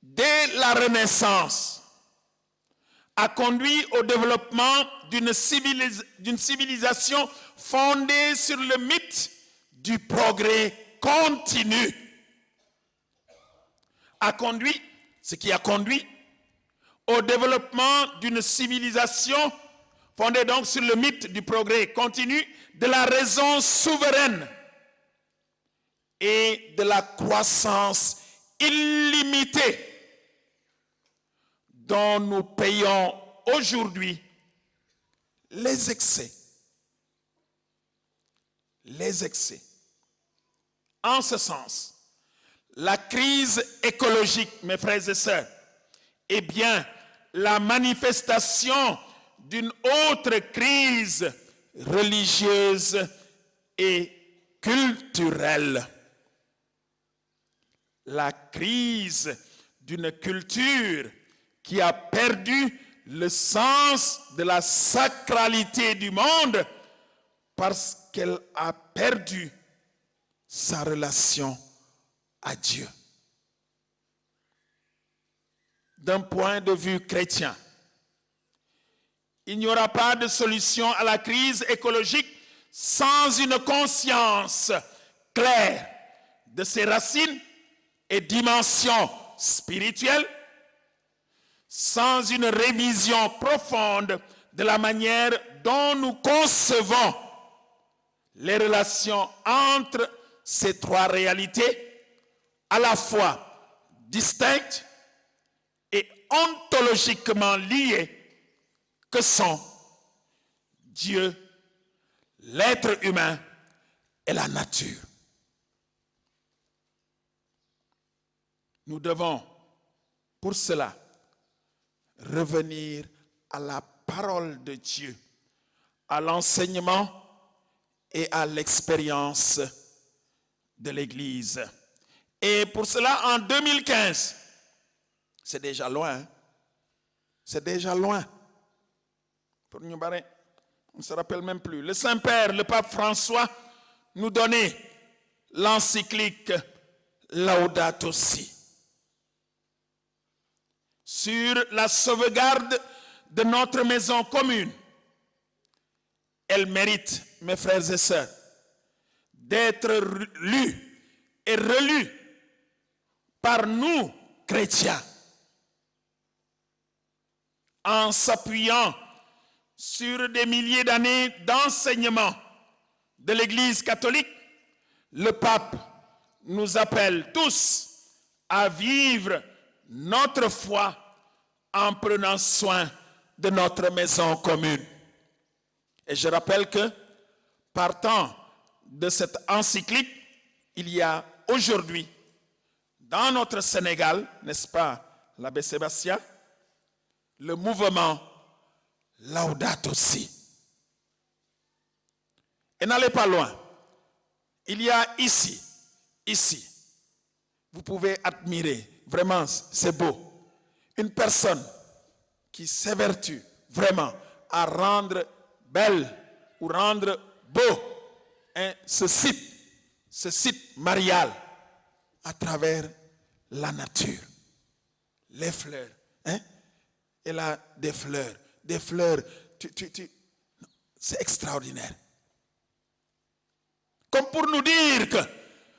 dès la Renaissance, a conduit au développement d'une civilisation fondée sur le mythe du progrès continu. Ce qui a conduit au développement d'une civilisation fondée donc sur le mythe du progrès continu, de la raison souveraine et de la croissance illimitée dont nous payons aujourd'hui les excès. Les excès. En ce sens, la crise écologique, mes frères et sœurs, est bien la manifestation d'une autre crise religieuse et culturelle. La crise d'une culture qui a perdu le sens de la sacralité du monde parce qu'elle a perdu sa relation à Dieu. D'un point de vue chrétien, il n'y aura pas de solution à la crise écologique sans une conscience claire de ses racines et dimensions spirituelles, sans une révision profonde de la manière dont nous concevons les relations entre ces trois réalités, à la fois distinctes et ontologiquement liées, que sont Dieu, l'être humain et la nature. Nous devons, pour cela, revenir à la parole de Dieu, à l'enseignement et à l'expérience de l'Église. Et pour cela, en 2015, c'est déjà loin, c'est déjà loin. Pour nous barrer, on ne se rappelle même plus. Le Saint-Père, le pape François, nous donnait l'encyclique Laudato Si sur la sauvegarde de notre maison commune. Elle mérite, mes frères et sœurs, d'être lue et relue par nous, chrétiens. en s'appuyant sur des milliers d'années d'enseignement de l'Église catholique, le pape nous appelle tous à vivre notre foi en prenant soin de notre maison commune. Et je rappelle que, partant de cette encyclique, il y a aujourd'hui, dans notre Sénégal, n'est-ce pas, l'abbé Sébastien, le mouvement Laudato Si. Et n'allez pas loin. Il y a ici, vous pouvez admirer, vraiment, c'est beau, une personne qui s'évertue vraiment à rendre belle ou rendre beau ce site marial à travers la nature, les fleurs. Elle a des fleurs, c'est extraordinaire. Comme pour nous dire que,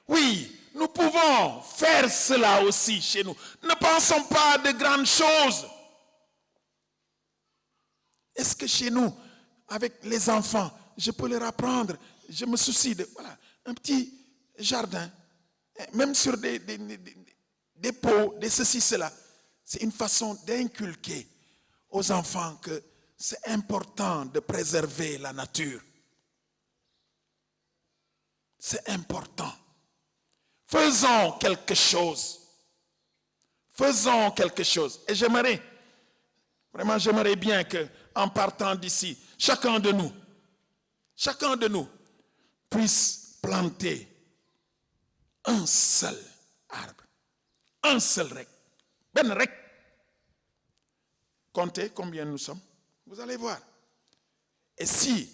oui, nous pouvons faire cela aussi chez nous. Ne pensons pas de grandes choses. Est-ce que chez nous, avec les enfants, je peux leur apprendre, je me soucie de, voilà, un petit jardin, même sur des pots, des ceci, cela. C'est une façon d'inculquer aux enfants que c'est important de préserver la nature. C'est important. Faisons quelque chose. Faisons quelque chose. Et j'aimerais bien que, en partant d'ici, chacun de nous puisse planter un seul arbre. Un seul rec. Ben rec. Comptez combien nous sommes. Vous allez voir. Et si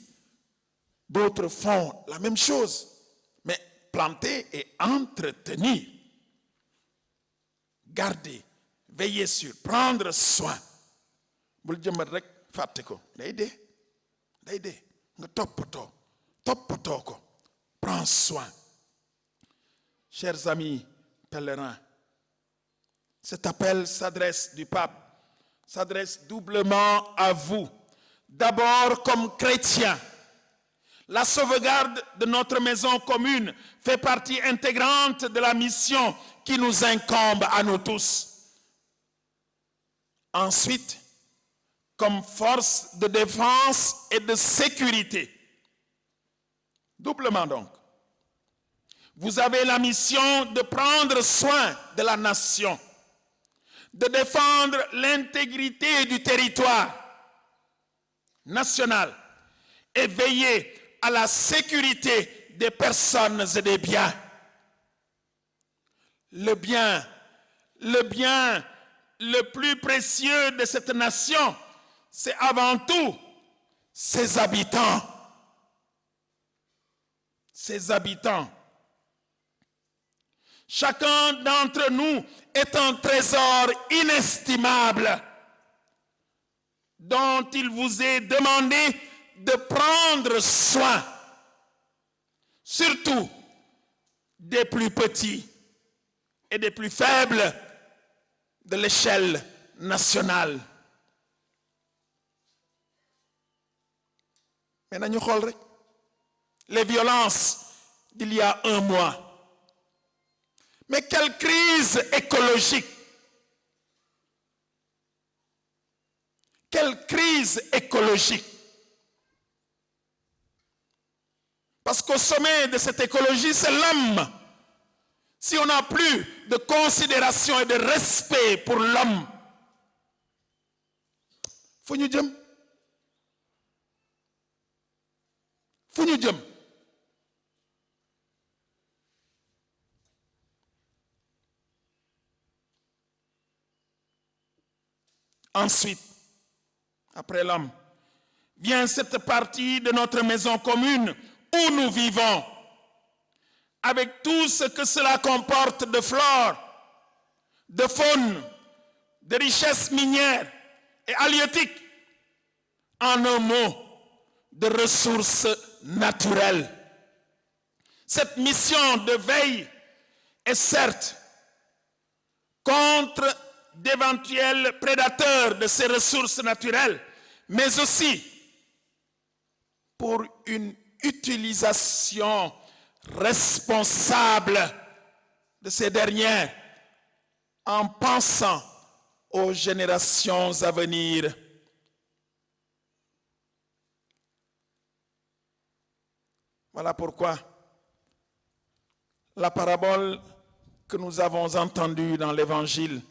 d'autres font la même chose, mais planter et entretenir, garder, veiller sur, prendre soin. Bul jëmbat rek fàtte ko day dee nga toppatoo ko, prends soin. Chers amis pèlerins, cet appel du pape s'adresse doublement à vous. D'abord comme chrétiens. La sauvegarde de notre maison commune fait partie intégrante de la mission qui nous incombe à nous tous. Ensuite, comme force de défense et de sécurité. Doublement donc. Vous avez la mission de prendre soin de la nation, de défendre l'intégrité du territoire national et veiller à la sécurité des personnes et des biens. Le bien le plus précieux de cette nation, c'est avant tout ses habitants. Ses habitants. Chacun d'entre nous est un trésor inestimable dont il vous est demandé de prendre soin, surtout des plus petits et des plus faibles de l'échelle nationale. Maintenant, nous regardons les violences d'il y a un mois. Mais quelle crise écologique! Quelle crise écologique! Parce qu'au sommet de cette écologie, c'est l'homme. Si on n'a plus de considération et de respect pour l'homme, faut nous dire. Ensuite, après l'homme, vient cette partie de notre maison commune où nous vivons, avec tout ce que cela comporte de flore, de faune, de richesses minières et halieutiques, en un mot, de ressources naturelles. Cette mission de veille est certes contre d'éventuels prédateurs de ces ressources naturelles, mais aussi pour une utilisation responsable de ces dernières en pensant aux générations à venir. Voilà pourquoi la parabole que nous avons entendue dans l'Évangile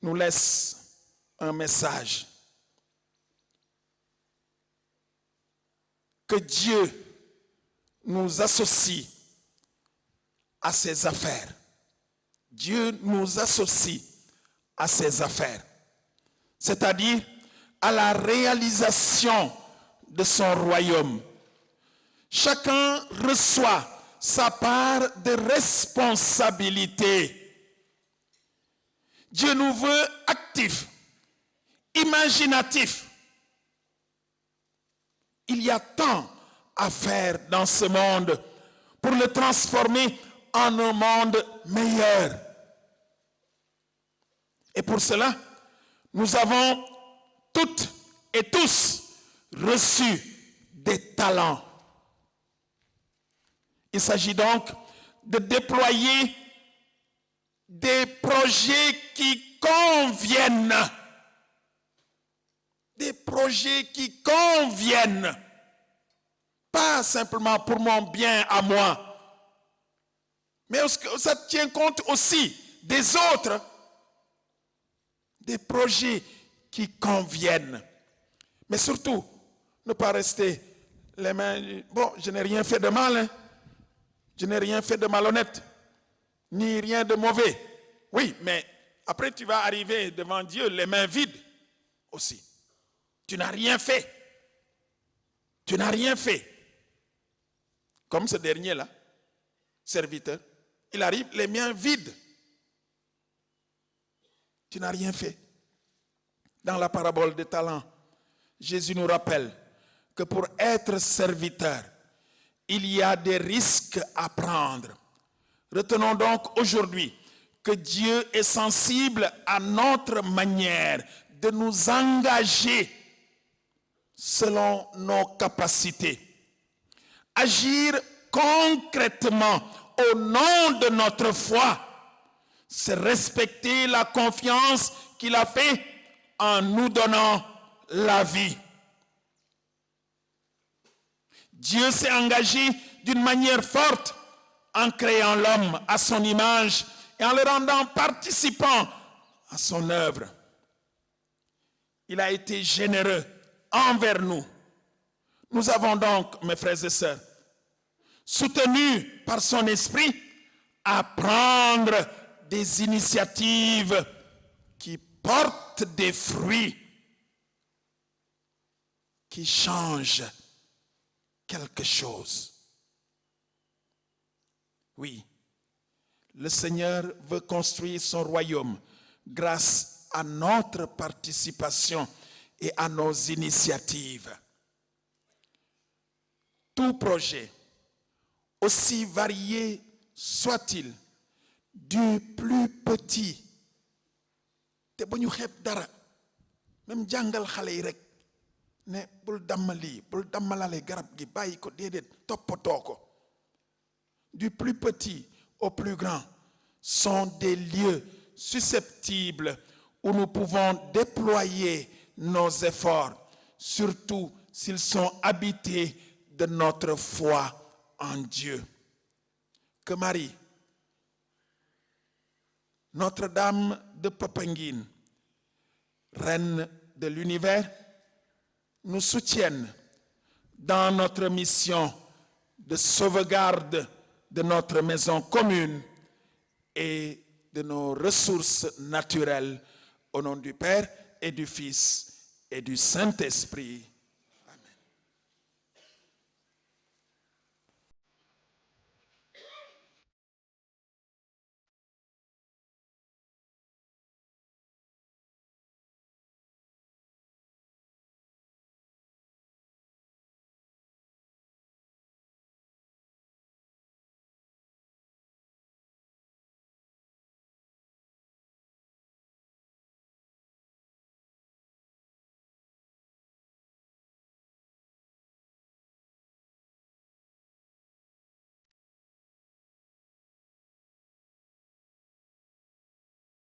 nous laisse un message. Que Dieu nous associe à ses affaires. Dieu nous associe à ses affaires, c'est-à-dire à la réalisation de son royaume. Chacun reçoit sa part de responsabilité. Dieu nous veut actifs, imaginatifs. Il y a tant à faire dans ce monde pour le transformer en un monde meilleur. Et pour cela, nous avons toutes et tous reçu des talents. Il s'agit donc de déployer des projets qui conviennent. Des projets qui conviennent. Pas simplement pour mon bien à moi, mais ça tient compte aussi des autres. Des projets qui conviennent. Mais surtout, ne pas rester les mains... Bon, je n'ai rien fait de mal, hein. Je n'ai rien fait de malhonnête, ni rien de mauvais. Oui, mais après tu vas arriver devant Dieu les mains vides aussi. Tu n'as rien fait. Tu n'as rien fait. Comme ce dernier-là, serviteur, il arrive les mains vides. Tu n'as rien fait. Dans la parabole des talents, Jésus nous rappelle que pour être serviteur, il y a des risques à prendre. Retenons donc aujourd'hui que Dieu est sensible à notre manière de nous engager selon nos capacités. Agir concrètement au nom de notre foi, c'est respecter la confiance qu'il a fait en nous donnant la vie. Dieu s'est engagé d'une manière forte en créant l'homme à son image et en le rendant participant à son œuvre. Il a été généreux envers nous. Nous avons donc, mes frères et sœurs, soutenus par son esprit, à prendre des initiatives qui portent des fruits, qui changent quelque chose. Oui, le Seigneur veut construire son royaume grâce à notre participation et à nos initiatives. Tout projet, aussi varié soit-il, du plus petit, te ba ñu xeeb dara, même jàngal xale yi rek ne bul dammali bul dammalale garab gi bàyyi ko déedéet toppatoo ko. Du plus petit au plus grand sont des lieux susceptibles où nous pouvons déployer nos efforts, surtout s'ils sont habités de notre foi en Dieu. Que Marie, Notre-Dame de Popenguine, reine de l'univers, nous soutienne dans notre mission de sauvegarde de notre maison commune et de nos ressources naturelles, au nom du Père et du Fils et du Saint-Esprit.